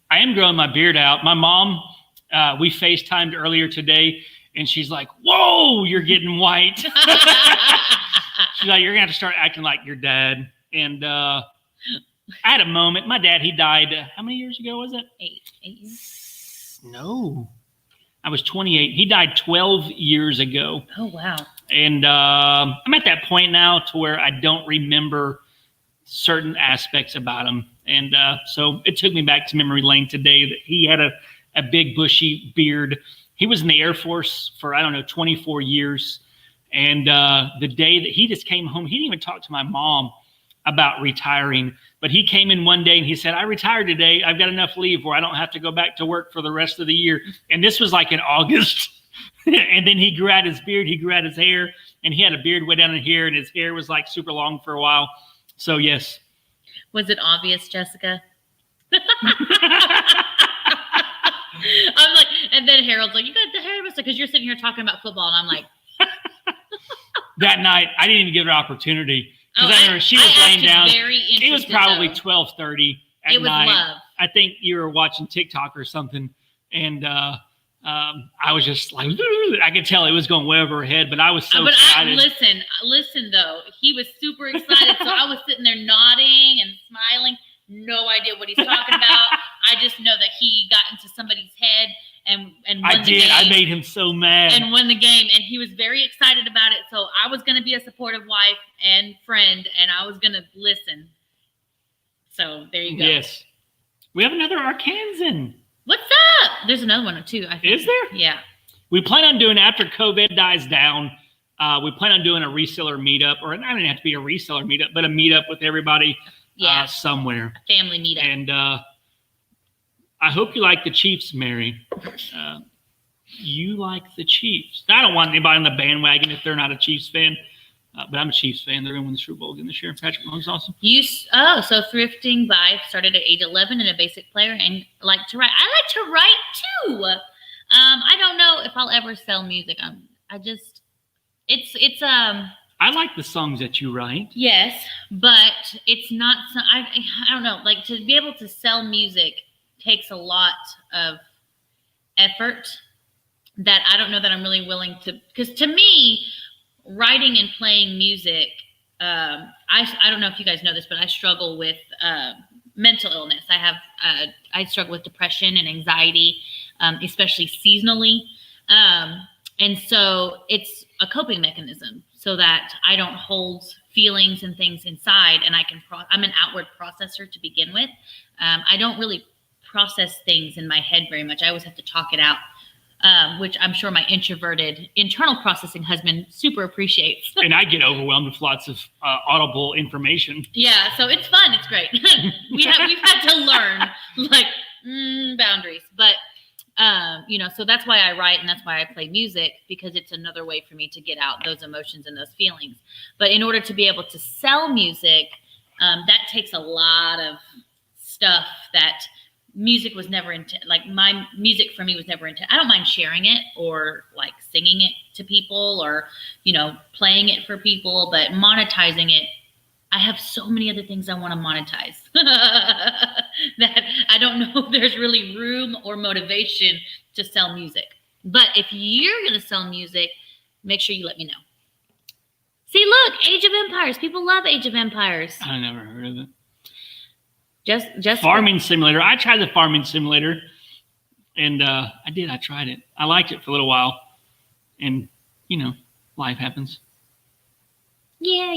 I am growing my beard out. My mom, we FaceTimed earlier today, and she's like, whoa, you're getting white. She's like, you're going to have to start acting like your dad. And I had a moment. My dad, he died, how many years ago was it? 8 years. No. I was 28. He died 12 years ago. Oh, wow. And I'm at that point now to where I don't remember certain aspects about him. And so it took me back to memory lane today that he had a big bushy beard. He was in the Air Force for, 24 years. And the day that he just came home, he didn't even talk to my mom about retiring. But he came in one day and he said, I retired today. I've got enough leave where I don't have to go back to work for the rest of the year. And this was like in August. And then he grew out his beard, he grew out his hair, and he had a beard way down in here, and his hair was like super long for a while. So, yes. Was it obvious, Jessica? I'm like, and then Harold's like, you got the hair mustache because you're sitting here talking about football, and I'm like. That night, I didn't even give her opportunity. Because I remember she was laying down. It was probably 12:30 at night. It was love. I think you were watching TikTok or something, and I was just like, I could tell it was going way over her head, but I was so excited. Listen though, he was super excited, so I was sitting there nodding and smiling, no idea what he's talking about. I just know that he got into somebody's head and won the game. I made him so mad. And won the game, and he was very excited about it. So I was going to be a supportive wife and friend, and I was going to listen. So there you go. Yes. We have another Arkansan. What's up? There's another one too, I think. Is there? Yeah. We plan on doing, after COVID dies down, we plan on doing a reseller meetup, or it doesn't have to be a reseller meetup, but a meetup with everybody somewhere. A family meetup. And I hope you like the Chiefs, Mary. You like the Chiefs. I don't want anybody on the bandwagon if they're not a Chiefs fan. But I'm a Chiefs fan. They're going to win the Super Bowl again this year. Patrick Mahomes is awesome. So thrifting by started at age 11 and a basic player and like to write. I like to write too. I don't know if I'll ever sell music. I like the songs that you write. Yes, but it's not. I don't know. Like, to be able to sell music takes a lot of effort that I don't know that I'm really willing to. Because to me, writing and playing music, I don't know if you guys know this, but I struggle with mental illness. I struggle with depression and anxiety, especially seasonally. And so it's a coping mechanism so that I don't hold feelings and things inside, and I'm an outward processor to begin with. I don't really process things in my head very much. I always have to talk it out. Which I'm sure my introverted internal processing husband super appreciates. And I get overwhelmed with lots of audible information. Yeah, so it's fun. It's great. We've had to learn boundaries, but so that's why I write and that's why I play music, because it's another way for me to get out those emotions and those feelings. But in order to be able to sell music, that takes a lot of stuff that music was never like my music for me was never I don't mind sharing it or like singing it to people or, playing it for people, but monetizing it, I have so many other things I want to monetize that I don't know if there's really room or motivation to sell music. But if you're going to sell music, make sure you let me know. See, look, Age of Empires. People love Age of Empires. I never heard of it. Just Farming Simulator. I tried the Farming Simulator, and I tried it. I liked it for a little while, and life happens. Yeah.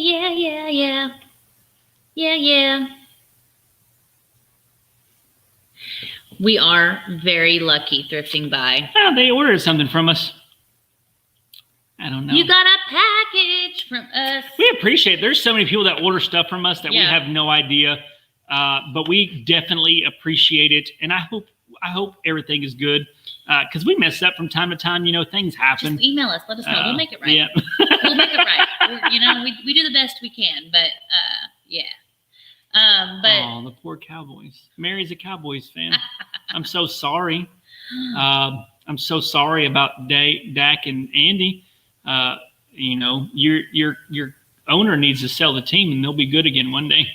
We are very lucky thrifting by. Oh, they ordered something from us. I don't know. You got a package from us. We appreciate it. There's so many people that order stuff from us that we have no idea. But we definitely appreciate it. And I hope everything is good. Because we mess up from time to time. Things happen. Just email us. Let us know. We'll make it right. Yeah. We'll make it right. We do the best we can. But yeah. But the poor Cowboys. Mary's a Cowboys fan. I'm so sorry. I'm so sorry about Dak and Andy. Your owner needs to sell the team, and they'll be good again one day.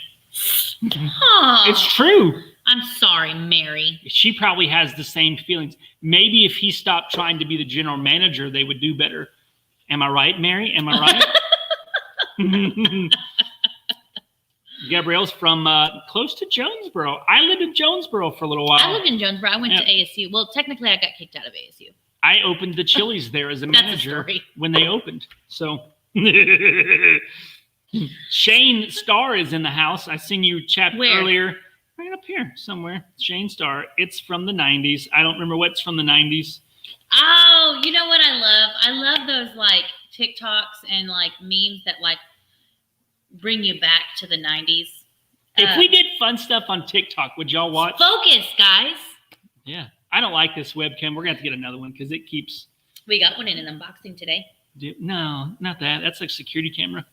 It's true. I'm sorry, Mary. She probably has the same feelings. Maybe if he stopped trying to be the general manager, they would do better. Am I right, Mary? Am I right? Gabrielle's from close to Jonesboro. I lived in Jonesboro for a little while. I lived in Jonesboro. I went to ASU. Well, technically, I got kicked out of ASU. I opened the Chili's there as a manager when they opened. So Shane Starr is in the house. I seen you chat earlier. Right up here somewhere. Shane Starr. It's from the 90s. I don't remember what's from the 90s. Oh, you know what I love? I love those like TikToks and like memes that like bring you back to the 90s. If we did fun stuff on TikTok, would y'all watch? Focus, guys. Yeah. I don't like this webcam. We're going to have to get another one because it keeps... We got one in an unboxing today. No, not that. That's a security camera.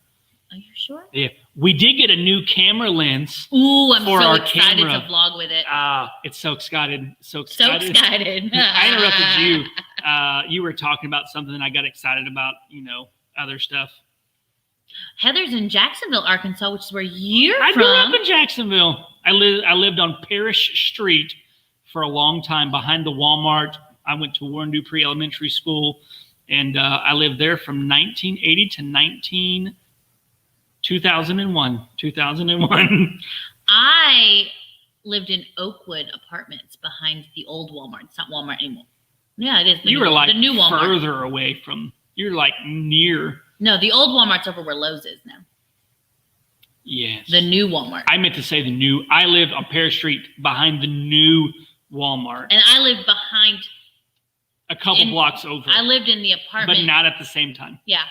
Are you sure? Yeah. We did get a new camera lens. Ooh, I'm so excited to vlog with it. It's so excited. So excited. I interrupted you. You were talking about something and I got excited about, other stuff. Heather's in Jacksonville, Arkansas, which is where you're from. I grew up in Jacksonville. I lived on Parish Street for a long time behind the Walmart. I went to Warren Dupree Elementary School, and I lived there from 1980 to 2001. 2001. I lived in Oakwood Apartments behind the old Walmart. It's not Walmart anymore. Yeah, it is. You were like the new Walmart. Further away from. You're like near. No, the old Walmart's over where Lowe's is now. Yes. The new Walmart. I meant to say the new. I lived on Parish Street behind the new Walmart. And I lived behind. A couple blocks over. I lived in the apartment. But not at the same time. Yeah.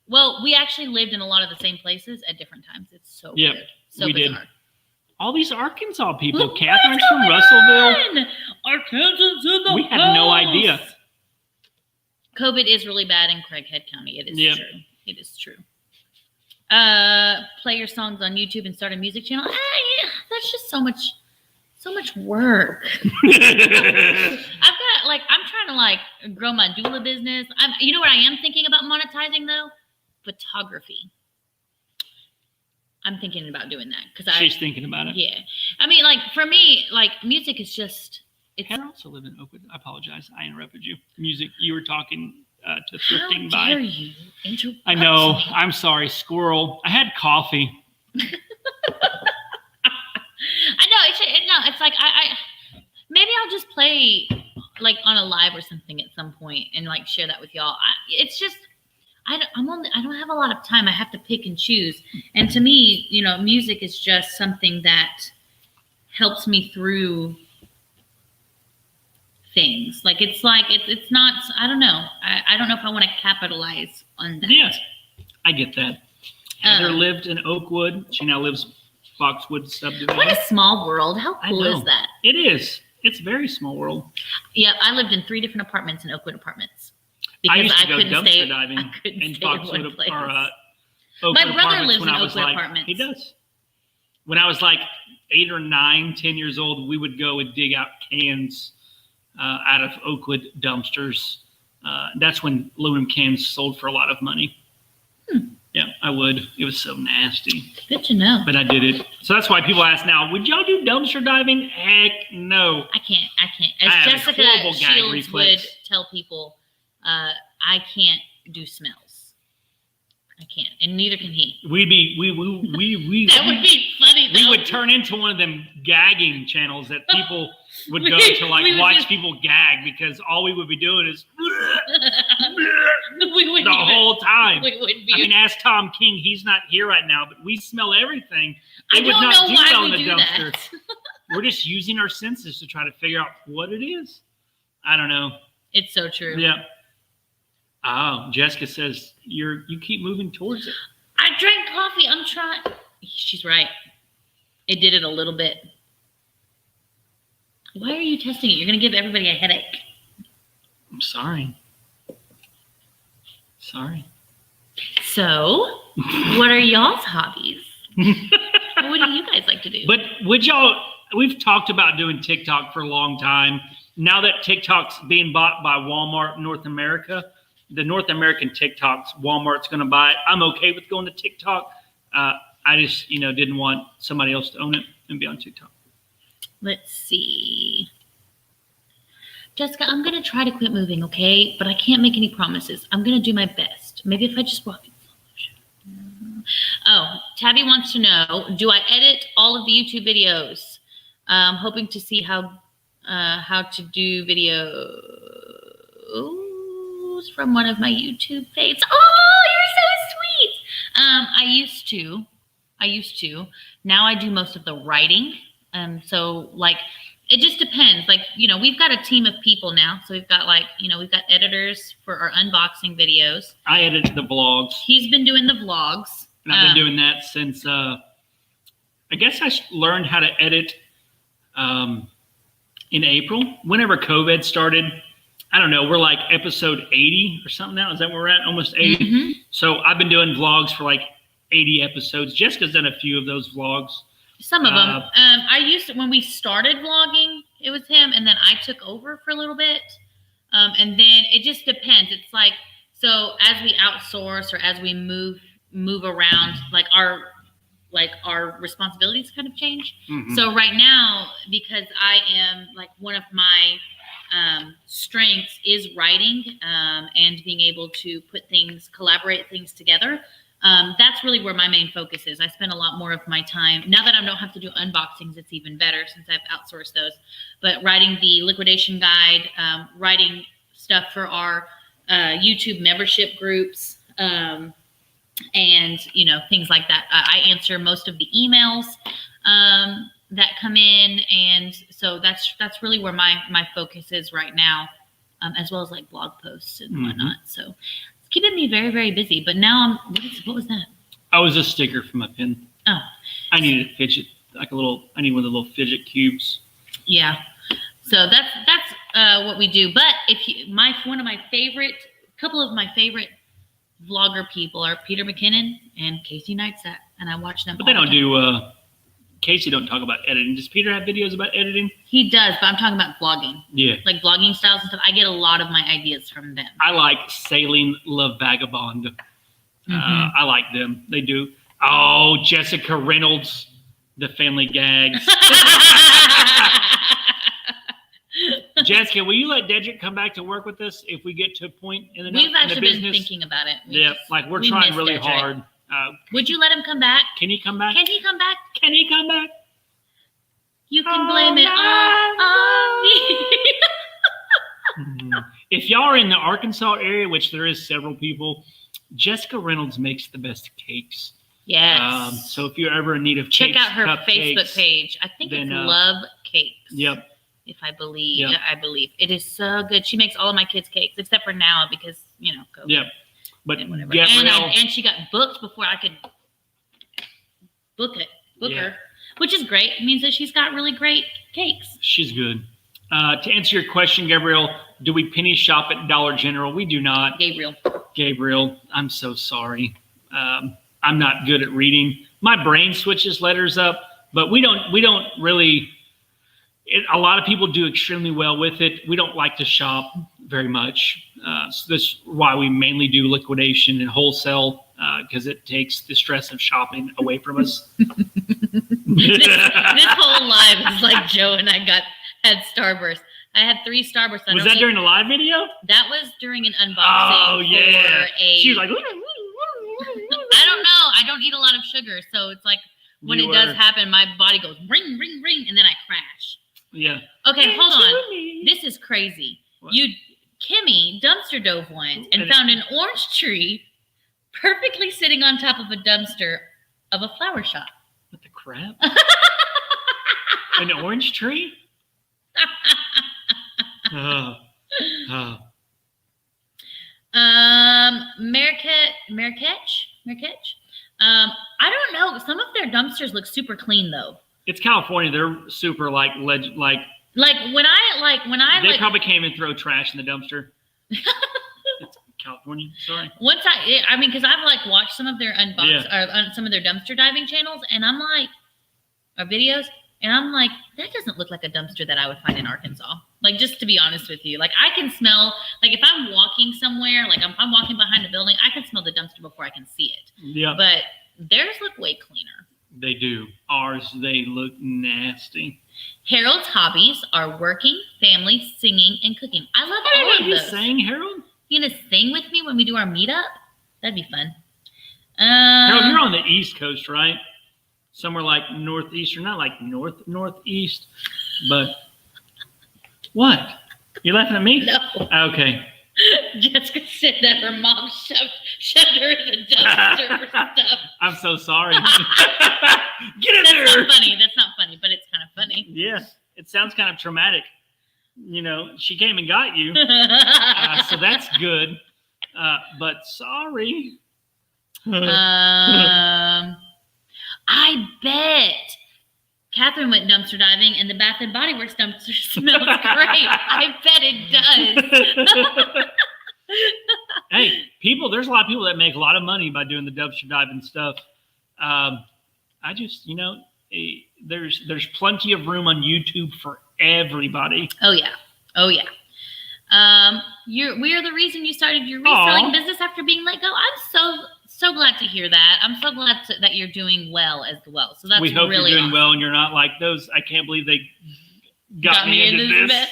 Well, we actually lived in a lot of the same places at different times. It's so weird. So we bizarre. Did. All these Arkansas people. Look, Catherine's from Russellville. Arkansas in the We had no idea. COVID is really bad in Craighead County. It is true. It is true. Play your songs on YouTube and start a music channel. Yeah, that's just so much work. I'm trying to grow my doula business. You know what I am thinking about monetizing though? Photography. I'm thinking about doing that because she's thinking about it. Yeah, I mean, for me, music is just. I also live in Oakwood. I apologize. I interrupted you. Music. You were talking to thrifting by. How dare you interrupt I know. me. I'm sorry, squirrel. I had coffee. I know. It's like I maybe I'll just play on a live or something at some point and share that with y'all. It's just I don't have a lot of time. I have to pick and choose. And to me, music is just something that helps me through things. It's not. I don't know. I don't know if I want to capitalize on that. Yes, I get that. Heather lived in Oakwood. She now lives Foxwood subdivision. What a small world. How cool is that? It is. It's a very small world. Yeah, I lived in 3 different apartments in Oakwood Apartments. I used to go dumpster diving in Foxwood or Oakwood My brother Apartments lives when in I was Oakwood Apartments. He does. When I was 8 or 9, 10 years old, we would go and dig out cans out of Oakwood dumpsters. That's when aluminum cans sold for a lot of money. Yeah, I would. It was so nasty. Good to know. But I did it. So that's why people ask now, would y'all do dumpster diving? Heck no. I can't. As Jessica Shields reflex. would tell people, I can't do smells. I can't, and neither can he. We That would be funny, though. We would turn into one of them gagging channels that people would go to watch people gag, because all we would be doing is the whole time. I mean, ask Tom King. He's not here right now, but we smell everything. I don't know why we do that. We're just using our senses to try to figure out what it is. I don't know. It's so true. Yeah. Oh, Jessica says you keep moving towards it. I drank coffee. I'm trying. She's right. It did it a little bit. Why are you testing it? You're going to give everybody a headache. I'm sorry. So, what are y'all's hobbies? What do you guys like to do? But we've talked about doing TikTok for a long time. Now that TikTok's being bought by Walmart North America, the North American TikToks, Walmart's going to buy it. I'm okay with going to TikTok. I just, didn't want somebody else to own it and be on TikTok. Let's see. Jessica, I'm going to try to quit moving, okay? But I can't make any promises. I'm going to do my best. Maybe if I just walk in slow motion. Oh, Tabby wants to know, do I edit all of the YouTube videos? Hoping to see how to do videos from one of my YouTube faves. Oh, you're so sweet. I used to. Now I do most of the writing. So it just depends. We've got a team of people now. So we've got we've got editors for our unboxing videos. I edit the vlogs. He's been doing the vlogs. And I've been doing that since, I guess I learned how to edit in April, whenever COVID started. I don't know, we're like episode 80 or something now. Is that where we're at? Almost 80. Mm-hmm. So I've been doing vlogs for 80 episodes. Jessica's done a few of those vlogs. Some of them. I used to, when we started vlogging, it was him, and then I took over for a little bit. And then it just depends. It's so as we outsource or as we move around, our responsibilities kind of change. Mm-hmm. So right now, because I am one of my strengths is writing and being able to collaborate things together. That's really where my main focus is. I spend a lot more of my time, now that I don't have to do unboxings, it's even better since I've outsourced those, but writing the liquidation guide, writing stuff for our YouTube membership groups, and things like that. I answer most of the emails that come in, and so that's really where my focus is right now, as well as blog posts and whatnot. So it's keeping me very, very busy. But now what was that? I was a sticker for my pen. Oh, I needed a fidget, I need one of the little fidget cubes. Yeah, so that's what we do. But couple of my favorite vlogger people are Peter McKinnon and Casey Neistat, and I watch them. But they don't do. Casey don't talk about editing. Does Peter have videos about editing? He does, but I'm talking about vlogging. Yeah. Vlogging styles and stuff. I get a lot of my ideas from them. I like Sailing La Vagabond. Mm-hmm. I like them. They do. Oh, Jessica Reynolds, the family gags. Jessica, will you let Dedrick come back to work with us if we get to a point in the business? We've actually been thinking about it. We're trying really hard. Would you let him come back? Can he come back? Can he come back? Can he come back? You can blame it on me. If y'all are in the Arkansas area, which there is several people, Jessica Reynolds makes the best cakes. Yes. So if you're ever in need of check cakes, out her Facebook page. I think it's Love Cakes. Yep. If I believe, I believe it is so good. She makes all of my kids' cakes, except for now because COVID. Yep. But and and she got booked before I could book her, which is great. It means that she's got really great cakes. She's good. To answer your question, Gabrielle, do we penny shop at Dollar General? We do not. Gabriel, I'm so sorry. I'm not good at reading. My brain switches letters up. But we don't really. A lot of people do extremely well with it. We don't like to shop very much. So that's why we mainly do liquidation and wholesale, because it takes the stress of shopping away from us. This whole live is like Joe and I had Starburst. I had 3 Starbursts. Was that during the live video? That was during an unboxing. Oh, yeah. She was like, I don't know. I don't eat a lot of sugar. So it's like when it does happen, my body goes ring, ring, ring, and then I crash. Yeah. Okay, hold on. This is crazy. What? Kimmy dumpster dove once and found an orange tree perfectly sitting on top of a dumpster of a flower shop. What the crap? An orange tree? Marrakech. I don't know. Some of their dumpsters look super clean though. It's California. They're super like when I they probably came and throw trash in the dumpster. It's California. Sorry. Because I've watched some of their or some of their dumpster diving channels, and I'm like, or videos, and I'm like, that doesn't look like a dumpster that I would find in Arkansas. Like, just to be honest with you, like I can smell, like if I'm walking somewhere, like I'm walking behind a building, I can smell the dumpster before I can see it. Yeah. But theirs look way cleaner. They do. Ours, they look nasty. Harold's hobbies are working, family, singing, and cooking. I love all of those. You sang, Harold? You gonna sing with me when we do our meetup? That'd be fun. Harold, you're on the East Coast, right? Somewhere like northeastern, not like northeast, but what? You laughing at me? No. Okay. Jessica said that her mom shoved her in the dumpster for stuff. I'm so sorry. Get in there. That's not funny, but it's kind of funny. Yeah, it sounds kind of traumatic. You know, she came and got you. So that's good. But sorry. I bet Catherine went dumpster diving and the Bath and Body Works dumpster smells great. I bet it does. Hey, there's a lot of people that make a lot of money by doing the dumpster diving stuff. I just, there's plenty of room on YouTube for everybody. Oh yeah. We are the reason you started your reselling business after being let go. I'm so glad to hear that. I'm so glad that you're doing well as well. So that's really awesome. We hope you're doing well and you're not like those. I can't believe they got me into this.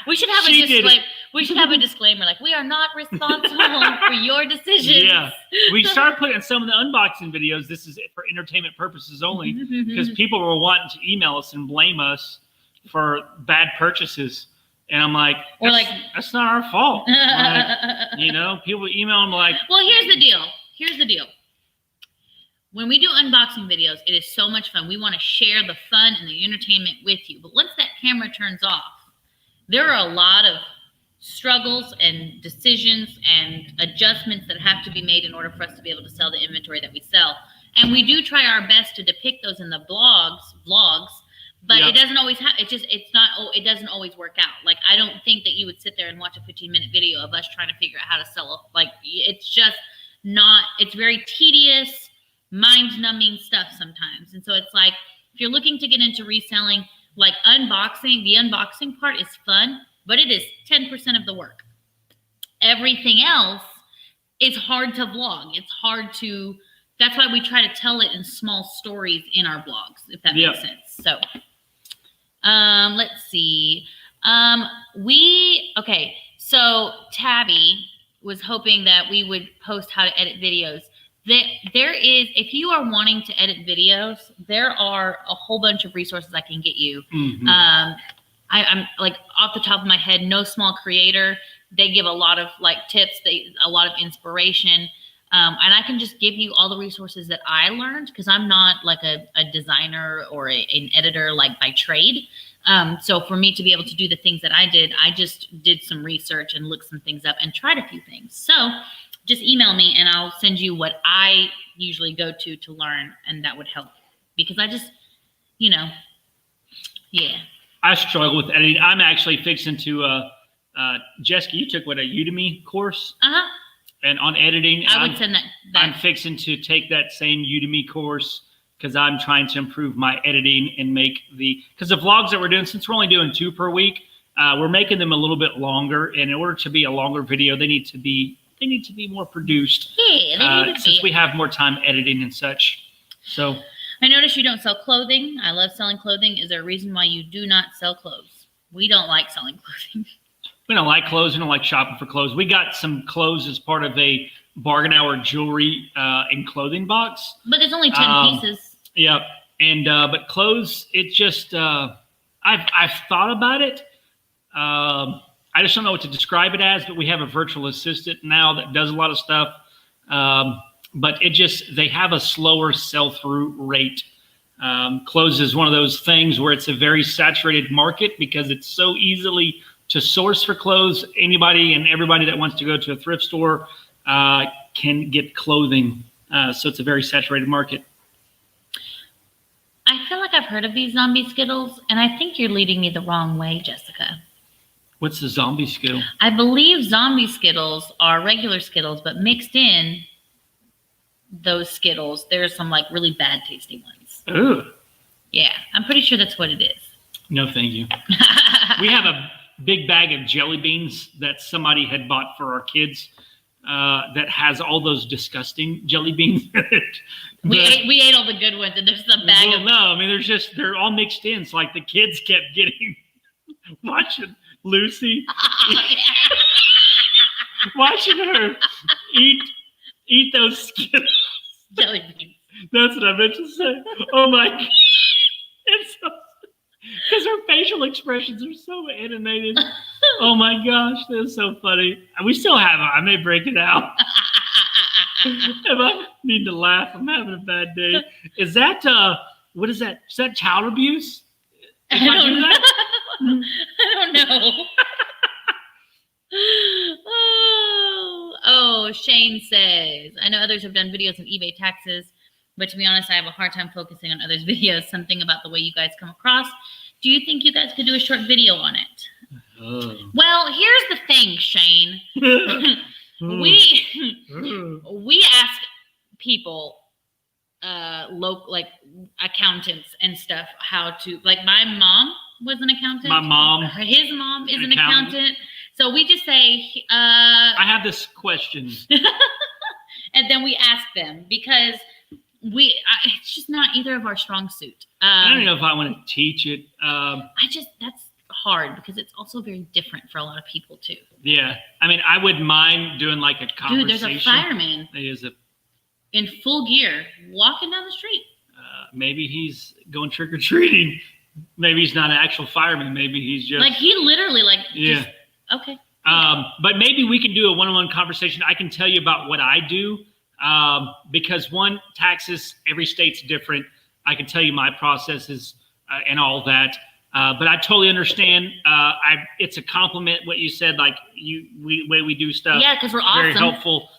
We should have a disclaimer. We should have a disclaimer like, we are not responsible for your decisions. Yeah. We started putting some of the unboxing videos. This is for entertainment purposes only, because people were wanting to email us and blame us for bad purchases. And I'm like, that's not our fault. People email them like. Well, here's the deal. When we do unboxing videos, it is so much fun. We want to share the fun and the entertainment with you. But once that camera turns off, there are a lot of struggles and decisions and adjustments that have to be made in order for us to be able to sell the inventory that we sell. And we do try our best to depict those in the vlogs, but it doesn't always it doesn't always work out. Like, I don't think that you would sit there and watch a 15-minute video of us trying to figure out how to sell. It's very tedious, mind-numbing stuff sometimes. And so it's like, if you're looking to get into reselling, like the unboxing part is fun, but it is 10% of the work. Everything else is hard to vlog. That's why we try to tell it in small stories in our blogs, if that makes sense. So, let's see. So Tabby was hoping that we would post how to edit videos. If you are wanting to edit videos, there are a whole bunch of resources I can get you. I'm like, off the top of my head, No Small Creator. They give a lot of tips, a lot of inspiration. And I can just give you all the resources that I learned, because I'm not like a designer or an editor by trade. So for me to be able to do the things that I did, I just did some research and looked some things up and tried a few things. So just email me and I'll send you what I usually go to learn, and that would help, because I just, I struggle with editing. I'm actually fixing to, Jessica, you took a Udemy course? And on editing, I would send that. I'm fixing to take that same Udemy course because I'm trying to improve my editing and make because the vlogs that we're doing, since we're only doing 2 per week, we're making them a little bit longer. And in order to be a longer video, they need to be more produced. Yeah, they need to since be. we have more time editing and such. So I noticed you don't sell clothing. I love selling clothing. Is there a reason why you do not sell clothes? We don't like selling clothing. we don't like clothes. We don't like shopping for clothes. We got some clothes as part of a bargain hour jewelry and clothing box. But there's only 10 pieces. Yeah. And but clothes, it just I've thought about it. I just don't know what to describe it as, but we have a virtual assistant now that does a lot of stuff. But they have a slower sell-through rate. Clothes is one of those things where it's a very saturated market because it's so easily to source for clothes. Anybody and everybody that wants to go to a thrift store can get clothing. So it's a very saturated market. I feel like I've heard of these zombie Skittles, and I think you're leading me the wrong way, Jessica. What's the zombie Skittle? I believe zombie Skittles are regular Skittles, but mixed in those Skittles, there's some like really bad tasting ones. Ooh. Yeah, I'm pretty sure that's what it is. No, thank you. We have a big bag of jelly beans that somebody had bought for our kids that has all those disgusting jelly beans in it. We ate all the good ones, and there's a bag of... No, I mean, they're all mixed in. So like the kids kept getting, watching Lucy, watching her eat those Skittles. Jelly beans. That's what I meant to say. Oh my God. It's so, because her facial expressions are so animated. Oh my gosh, that's so funny. We still have it. I may break it out. If I need to laugh, I'm having a bad day. Is that what is that? Is that child abuse? If I do that? I don't know. Oh, Shane says, I know others have done videos on eBay taxes, but to be honest, I have a hard time focusing on others' videos. Something about the way you guys come across. Do you think you guys could do a short video on it? Oh. Well, here's the thing, Shane. We ask people, like accountants and stuff, how to, like my mom was an accountant. My mom. His mom is an accountant. So we just say, I have this question. And then we ask them because it's just not either of our strong suit. I don't know if I want to teach it. That's hard because it's also very different for a lot of people too. Yeah. I mean, I wouldn't mind doing like a conversation. Dude, there's a fireman in full gear walking down the street. Maybe he's going trick-or-treating. Maybe he's not an actual fireman. Maybe he's just like he literally yeah. Okay. But maybe we can do a one-on-one conversation. I can tell you about what I do because taxes, every state's different. I can tell you my processes and all that. But I totally understand. It's a compliment what you said, like way we do stuff. Yeah, because we're awesome. Very helpful.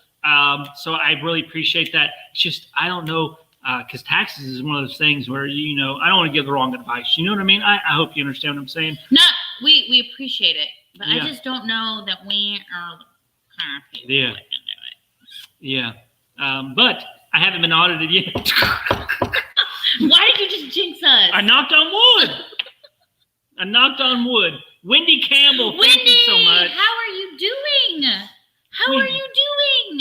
So I really appreciate that. It's just I don't know because taxes is one of those things where I don't want to give the wrong advice. You know what I mean? I hope you understand what I'm saying. No, we appreciate it, but yeah. I just don't know that we are the kind of people yeah. that can do it. Yeah. But I haven't been audited yet. Why did you just jinx us? I knocked on wood. Wendy Campbell, thank you so much. How are you doing? How are you doing?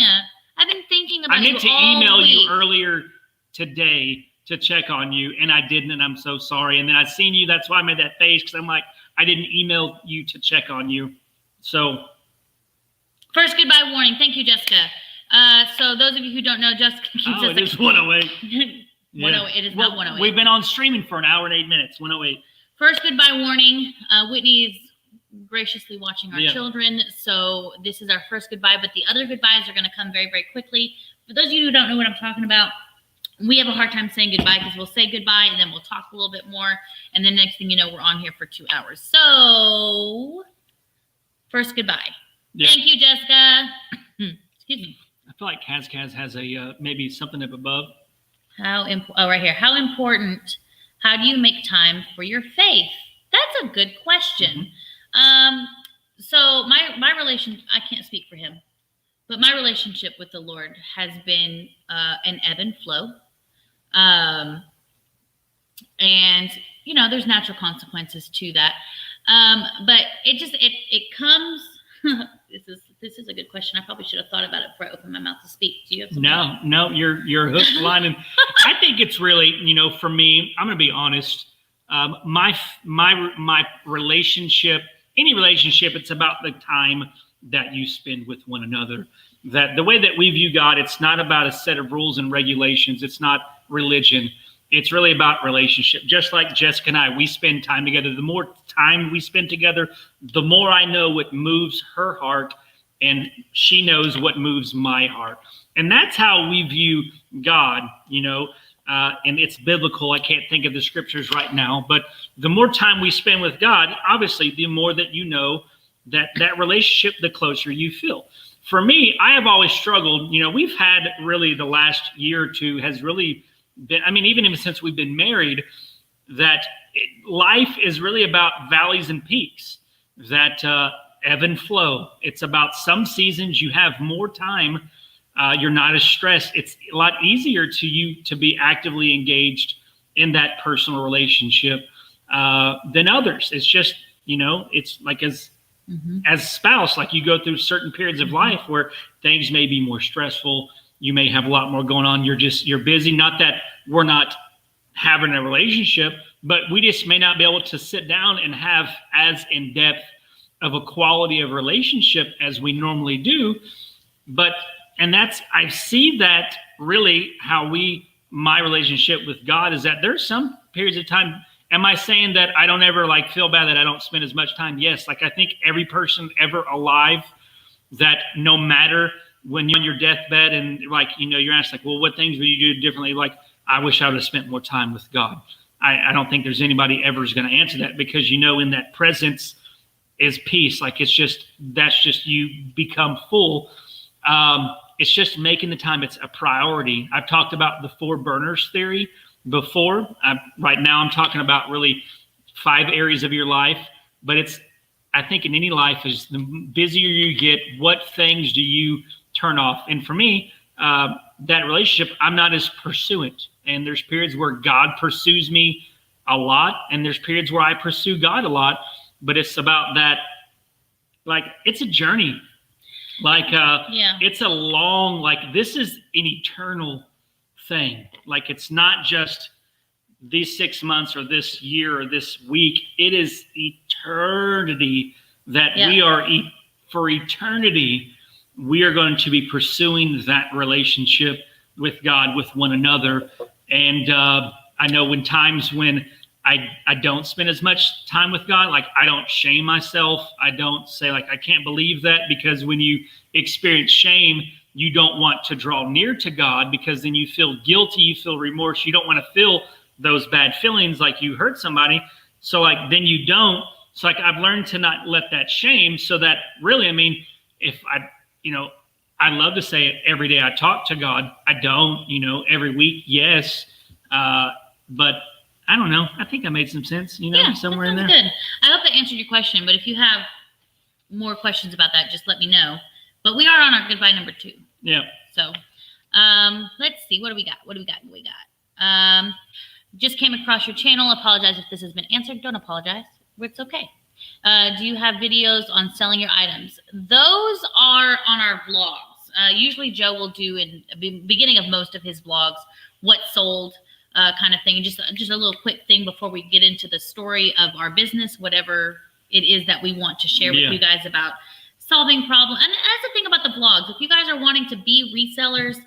I've been thinking about you I meant to email you earlier today to check on you, and I didn't, and I'm so sorry. And then I seen you. That's why I made that face, because I'm like, I didn't email you to check on you. So. First goodbye warning. Thank you, Jessica. So those of you who don't know, Jessica keeps us. It is 108. 108. It is not 108. We've been on streaming for an hour and 8 minutes. 108. First goodbye warning. Whitney's graciously watching our children. So this is our first goodbye, but the other goodbyes are going to come very, very quickly. For those of you who don't know what I'm talking about, we have a hard time saying goodbye because we'll say goodbye and then we'll talk a little bit more. And then next thing you know, we're on here for 2 hours. So first goodbye. Yeah. Thank you, Jessica. Excuse me. I feel like Kaz has a maybe something up above. Right here. How important, how do you make time for your faith? That's a good question. Mm-hmm. So my relation, I can't speak for him, but my relationship with the Lord has been an ebb and flow. And, there's natural consequences to that. But it comes, this is a good question. I probably should have thought about it before I opened my mouth to speak. Do you have something? No, you're hooked, line, and I think it's really, for me, I'm going to be honest. My relationship, any relationship, it's about the time that you spend with one another. That the way that we view God, it's not about a set of rules and regulations. It's not religion. It's really about relationship. Just like Jessica and I, we spend time together. The more time we spend together, the more I know what moves her heart, and she knows what moves my heart. And that's how we view God, and it's biblical. I can't think of the scriptures right now, but the more time we spend with God, obviously, the more that that relationship, the closer you feel. For me, I have always struggled. We've had really the last year or two has really been, even since we've been married, that life is really about valleys and peaks, that ebb and flow. It's about some seasons you have more time. You're not as stressed. It's a lot easier to be actively engaged in that personal relationship than others. It's just, it's like as a spouse, like you go through certain periods of life where things may be more stressful. You may have a lot more going on. You're busy. Not that we're not having a relationship, but we just may not be able to sit down and have as in depth of a quality of relationship as we normally do. I see that really how my relationship with God is that there's some periods of time. Am I saying that I don't ever feel bad that I don't spend as much time? Yes. I think every person ever alive, that no matter when you're on your deathbed and you're asked well, what things would you do differently? I wish I would have spent more time with God. I don't think there's anybody ever is going to answer that, because in that presence is peace. That's just you become full. It's just making the time. It's a priority. I've talked about the 4 burners theory before. Right now I'm talking about really 5 areas of your life, but I think in any life, is the busier you get, what things do you turn off? And for me, that relationship, I'm not as pursuant. And there's periods where God pursues me a lot, and there's periods where I pursue God a lot. But it's about that, it's a journey. It's a long, this is an eternal thing. It's not just these 6 months or this year or this week. It is eternity that we are, for eternity, we are going to be pursuing that relationship with God, with one another. And I know when I don't spend as much time with God, I don't shame myself. I don't say I can't believe that, because when you experience shame, you don't want to draw near to God, because then you feel guilty, you feel remorse. You don't want to feel those bad feelings like you hurt somebody. So then you don't. So I've learned to not let that shame, so that really, if I love to say it every day I talk to God. I don't, every week, yes. But I don't know. I think I made some sense, somewhere in there. Good. I hope that answered your question. But if you have more questions about that, just let me know. But we are on our goodbye number 2. Yeah. So let's see. What do we got? Just came across your channel. Apologize if this has been answered. Don't apologize. It's okay. Do you have videos on selling your items? Those are on our vlogs. Usually Joe will do in the beginning of most of his vlogs what sold kind of thing. And just a little quick thing before we get into the story of our business, whatever it is that we want to share with you guys about solving problems. And that's the thing about the vlogs. If you guys are wanting to be resellers,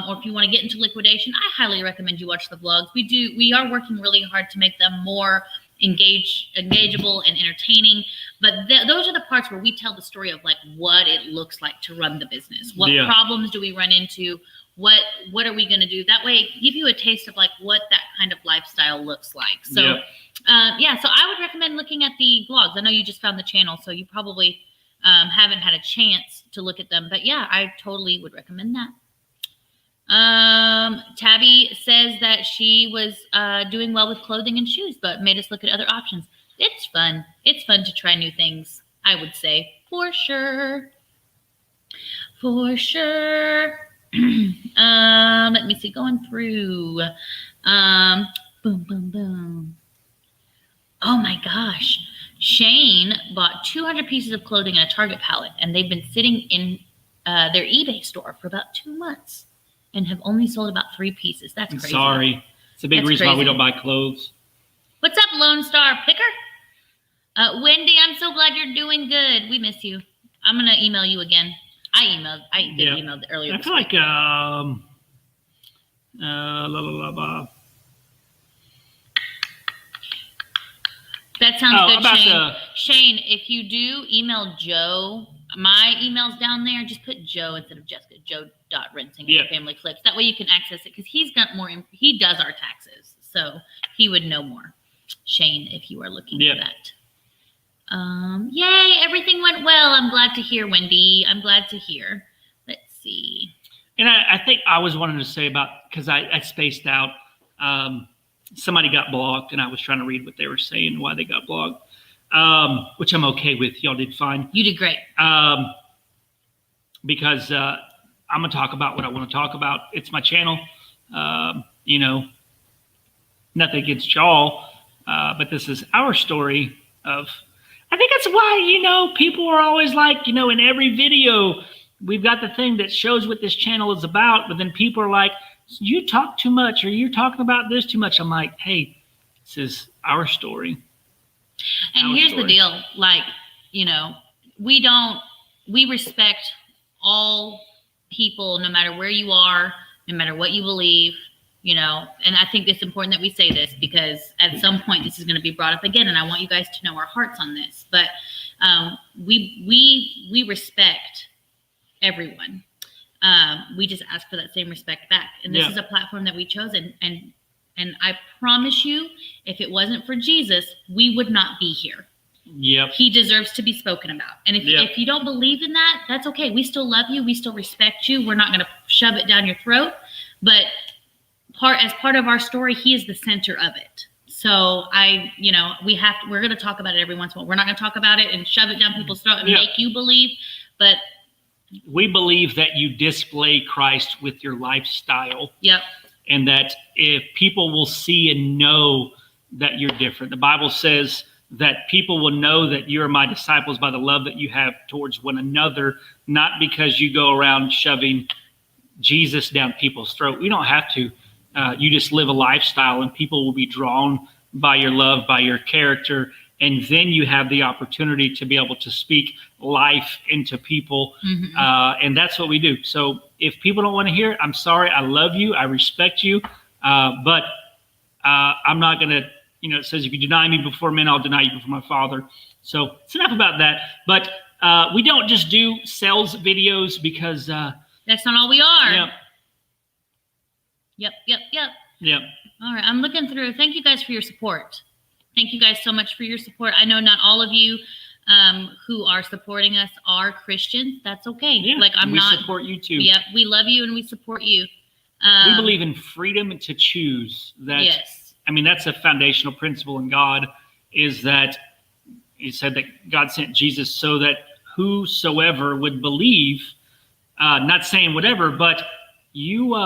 or if you want to get into liquidation, I highly recommend you watch the vlogs. We are working really hard to make them more engageable and entertaining, but those are the parts where we tell the story of what it looks like to run the business. What problems do we run into? What are we going to do? That way, give you a taste of what that kind of lifestyle looks like. So, so I would recommend looking at the vlogs. I know you just found the channel, so you probably haven't had a chance to look at them, but yeah, I totally would recommend that. Tabby says that she was doing well with clothing and shoes, but made us look at other options. It's fun. It's fun to try new things, I would say, for sure. For sure. Let me see. Going through. Boom, boom, boom. Oh my gosh. Shane bought 200 pieces of clothing in a Target pallet, and they've been sitting in their eBay store for about 2 months and have only sold about 3 pieces. That's crazy. Sorry. It's a big reason why we don't buy clothes. What's up, Lone Star Picker? Wendy, I'm so glad you're doing good. We miss you. I'm going to email you again. I emailed earlier. I feel like, That sounds good, Shane. Shane, if you do email Joe, my email's down there. Just put Joe instead of Jessica. Joe.rinsing at Family Clips. That way you can access it because he's got more. He does our taxes, so he would know more. Shane, if you are looking for that. Yay! Everything went well. I'm glad to hear, Wendy. I'm glad to hear. Let's see. And I think I was wanting to say about because I spaced out. Somebody got blocked, and I was trying to read what they were saying, why they got blocked, which I'm okay with. Y'all did fine. You did great. Because I'm going to talk about what I want to talk about. It's my channel. Nothing against y'all, but this is our story of, I think that's why, people are always like, in every video, we've got the thing that shows what this channel is about, but then people are like, you talk too much or you're talking about this too much. I'm like, hey, this is our story. And here's the deal. Like, we respect all people, no matter where you are, no matter what you believe, and I think it's important that we say this because at some point this is going to be brought up again. And I want you guys to know our hearts on this, but we respect everyone. We just ask for that same respect back. And this is a platform that we chose. And I promise you, if it wasn't for Jesus, we would not be here. Yep. He deserves to be spoken about. And if you don't believe in that, that's okay. We still love you. We still respect you. We're not going to shove it down your throat. But as part of our story, he is the center of it. So we're going to talk about it every once in a while. We're not going to talk about it and shove it down people's throat and make you believe. But we believe that you display Christ with your lifestyle. Yep. And that if people will see and know that you're different. The Bible says that people will know that you are my disciples by the love that you have towards one another, not because you go around shoving Jesus down people's throat. We don't have to. You just live a lifestyle and people will be drawn by your love, by your character. And then you have the opportunity to be able to speak life into people. Mm-hmm. And that's what we do. So if people don't want to hear it, I'm sorry. I love you. I respect you. But I'm not going to, it says if you deny me before men, I'll deny you before my Father. So it's enough about that. But we don't just do sales videos because that's not all we are. Yep. Yep. All right. I'm looking through. Thank you guys for your support. Thank you guys so much for your support. I know not all of you who are supporting us are Christians. That's okay. Yeah, we support you too. Yep. We love you and we support you. We believe in freedom to choose. Yes. I mean, that's a foundational principle in God, is that he said that God sent Jesus so that whosoever would believe, not saying whatever, but you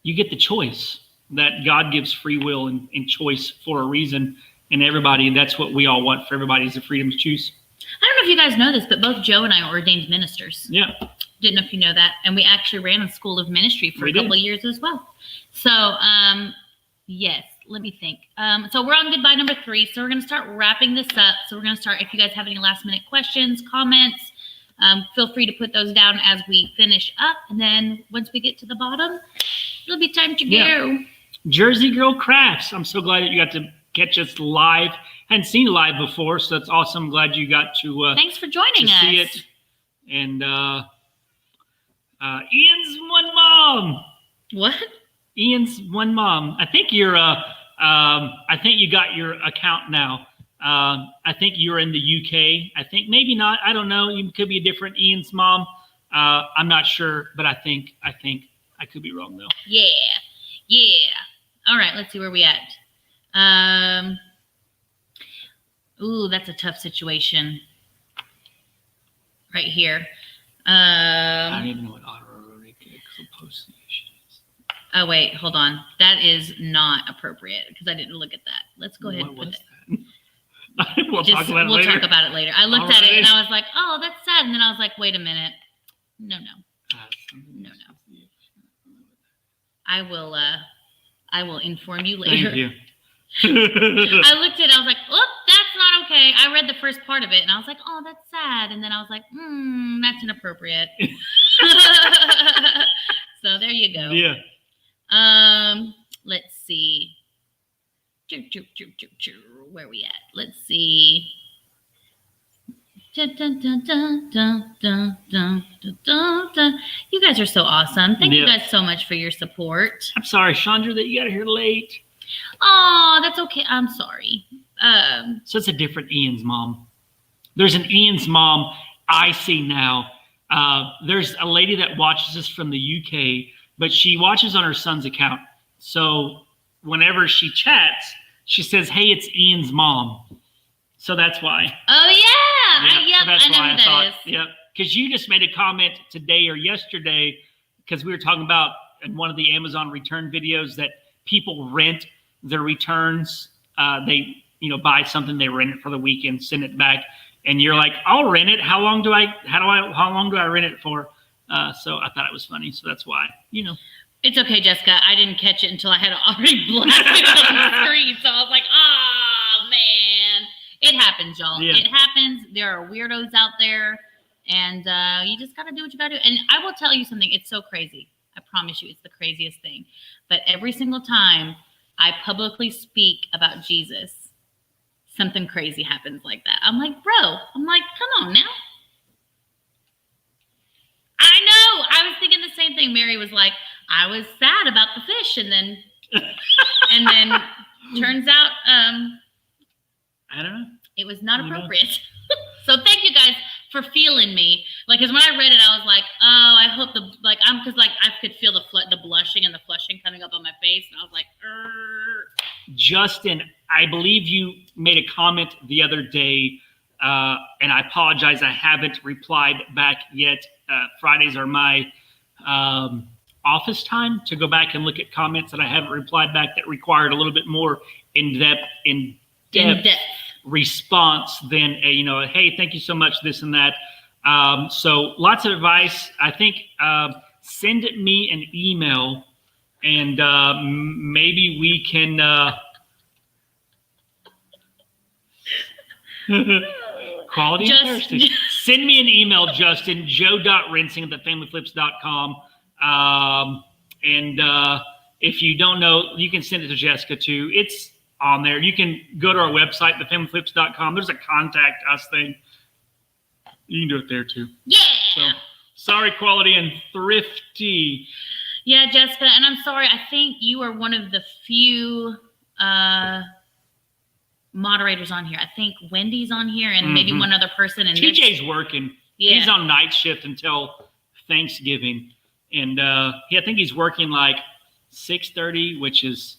get the choice, that God gives free will and choice for a reason. And everybody, that's what we all want for everybody, is the freedom to choose. I don't know if you guys know this, but both Joe and I are ordained ministers. Yeah. Didn't know if you know that. And we actually ran a school of ministry for a couple of years as well. So, yes, let me think. So we're on goodbye number 3. So we're going to start wrapping this up. So we're going to start, if you guys have any last minute questions, comments, feel free to put those down as we finish up. And then once we get to the bottom, it'll be time to go. Jersey Girl Crafts. I'm so glad that you got to catch us live. Hadn't seen it live before, so that's awesome. Glad you got to thanks for joining us. See it. And Ian's one mom. What? Ian's one mom. I think you're I think you got your account now. I think you're in the UK. I think maybe not. I don't know. You could be a different Ian's mom. I'm not sure, but I think I could be wrong though. Yeah. All right, let's see where we at. Ooh, that's a tough situation right here. I don't even know what auto-erotic is. Oh, wait, hold on. That is not appropriate because I didn't look at that. Let's go ahead and put that. We'll talk about it later. I looked at it and I was like, oh, that's sad. And then I was like, wait a minute. No. I will inform you later. Thank you. I looked at it, I was like, oh, that's not okay. I read the first part of it and I was like, oh, that's sad. And then I was like, that's inappropriate. So there you go. Yeah. Let's see. Where are we at? Let's see. Dun, dun, dun, dun, dun, dun, dun, dun, dun, dun. You guys are so awesome. Thank you guys so much for your support. I'm sorry, Chandra, that you got here late. Oh, that's okay. I'm sorry. So it's a different Ian's mom. There's an Ian's mom I see now. There's a lady that watches us from the UK, but she watches on her son's account. So whenever she chats, she says, hey, it's Ian's mom. So that's why. Oh, yeah. So that's I know why who I that thought, is. yep. Because you just made a comment today or yesterday, because we were talking about in one of the Amazon return videos that people rent their returns. They, buy something, they rent it for the weekend, send it back. And you're like, I'll rent it. How long do I rent it for? So I thought it was funny. So that's why, It's okay, Jessica. I didn't catch it until I had already blasted it on the screen. So I was like, oh, man. It happens, y'all. Yeah. It happens. There are weirdos out there. And you just got to do what you got to do. And I will tell you something. It's so crazy. I promise you, it's the craziest thing. But every single time I publicly speak about Jesus, something crazy happens like that. I'm like, bro. I'm like, come on now. I know. I was thinking the same thing. Mary was like, I was sad about the fish, and then turns out I don't know. It was not appropriate. So thank you guys for feeling me. Like, because when I read it, I was like, oh, I hope I could feel the blushing and the flushing coming up on my face, and I was like, Justin, I believe you made a comment the other day, and I apologize, I haven't replied back yet. Fridays are my office time to go back and look at comments that I haven't replied back that required a little bit more in-depth response than a, hey, thank you so much, this and that. So lots of advice. I think send me an email and maybe we can quality and thirsty. Send me an email, Justin, joe.rinsing@thefamilyflips.com. And if you don't know, you can send it to Jessica too. It's on there. You can go to our website, thefamilyflips.com. There's a contact us thing. You can do it there too. yeah. So, sorry, quality and thrifty. Yeah, Jessica, and I'm sorry. I think you are one of the few moderators on here. I think Wendy's on here and maybe one other person. And TJ's working. Yeah. He's on night shift until Thanksgiving. And I think he's working like 6:30, which is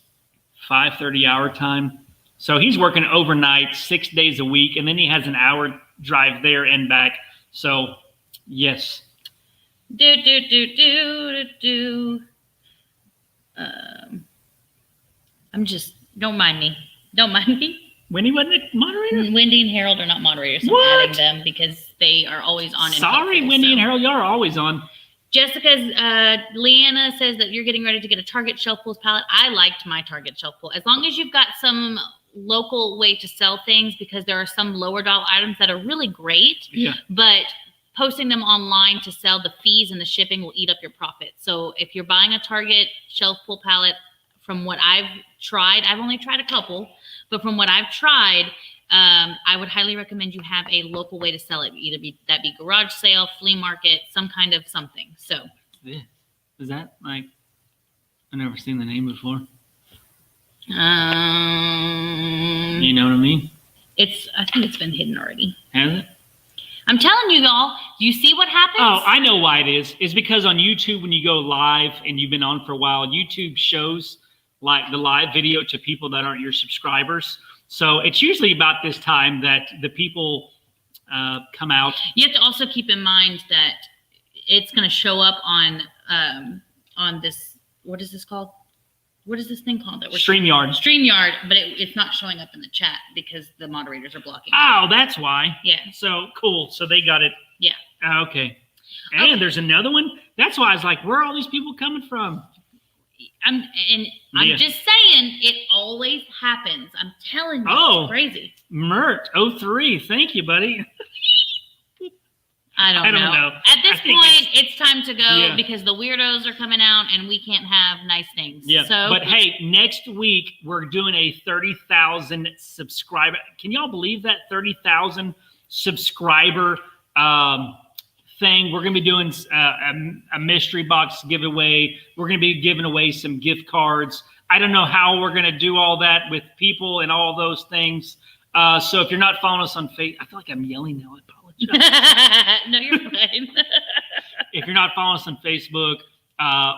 5:30 our time. So he's working overnight 6 days a week. And then he has an hour drive there and back. So, yes. I'm just, don't mind me. Don't mind me. Wendy wasn't a moderator? Wendy and Harold are not moderators. So I'm adding them because they are always on. Sorry, Wendy and Harold, y'all are always on. Jessica's, Leanna says that you're getting ready to get a Target shelf pools pallet. I liked my Target shelf pool. As long as you've got some local way to sell things, because there are some lower dollar items that are really great, but posting them online to sell, the fees and the shipping will eat up your profit. So if you're buying a Target shelf pool pallet, from what I've tried, I've only tried a couple, but from what I've tried, I would highly recommend you have a local way to sell it. Either be garage sale, flea market, some kind of something. So, yeah. Is that like, I've never seen the name before. You know what I mean? I think it's been hidden already. Has it? I'm telling you, y'all. Do you see what happens? Oh, I know why it is. It's because on YouTube, when you go live and you've been on for a while, YouTube shows like the live video to people that aren't your subscribers. So it's usually about this time that the people come out. You have to also keep in mind that it's going to show up on on this. What is this called? What is this thing called? That we're StreamYard, but it's not showing up in the chat because the moderators are blocking. Oh, that's why. Yeah. So cool. So they got it. Yeah. Okay. And there's another one. That's why I was like, where are all these people coming from? I'm just saying, it always happens. I'm telling you, it's crazy. Mert 03. Thank you, buddy. I don't know. At this point, it's time to go because the weirdos are coming out and we can't have nice things. Yeah. So, but hey, next week we're doing a 30,000 subscriber. Can y'all believe that 30,000 subscriber thing? We're going to be doing a mystery box giveaway. We're going to be giving away some gift cards. I don't know how we're going to do all that with people and all those things. So if you're not following us on Facebook, I feel like I'm yelling now. I apologize. No, you're fine. If you're not following us on Facebook,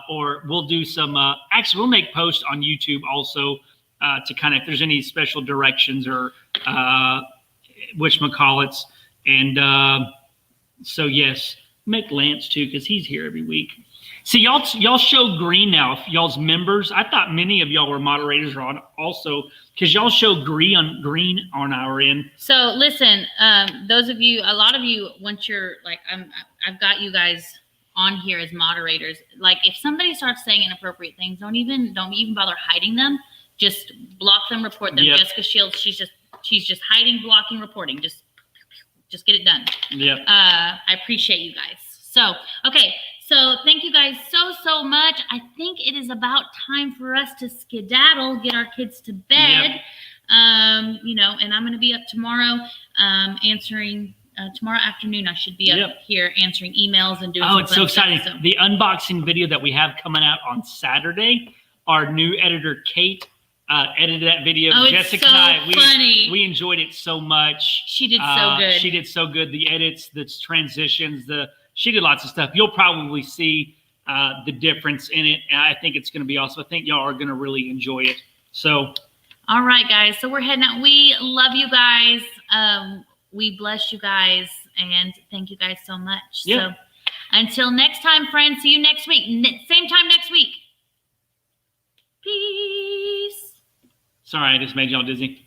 or we'll do some, actually we'll make posts on YouTube also to kind of, if there's any special directions or whatchamacallits. And so yes, make Lance too, because he's here every week. See, y'all show green now. If y'all's members, I thought many of y'all were moderators on also, because y'all show green on our end. So listen, those of you, a lot of you, once you're like, I've got you guys on here as moderators. Like, if somebody starts saying inappropriate things, don't even bother hiding them. Just block them, report them. Yep. Jessica Shields, she's just hiding, blocking, reporting. Just get it done. Yeah. I appreciate you guys. So, okay. So thank you guys so much. I think it is about time for us to skedaddle, get our kids to bed. Yep. And I'm going to be up tomorrow answering, tomorrow afternoon I should be up here answering emails and doing it's so exciting. Stuff, so. The unboxing video that we have coming out on Saturday, our new editor, Kate, edited that video. Oh, Jessica it's so and I, funny. We enjoyed it so much. She did so good. She did so good. The edits, the transitions, she did lots of stuff. You'll probably see the difference in it. And I think it's going to be awesome. I think y'all are going to really enjoy it. So. All right, guys. So we're heading out. We love you guys. We bless you guys. And thank you guys so much. Yeah. So until next time, friends, see you next week. Same time next week. Peace. Sorry, I just made y'all dizzy.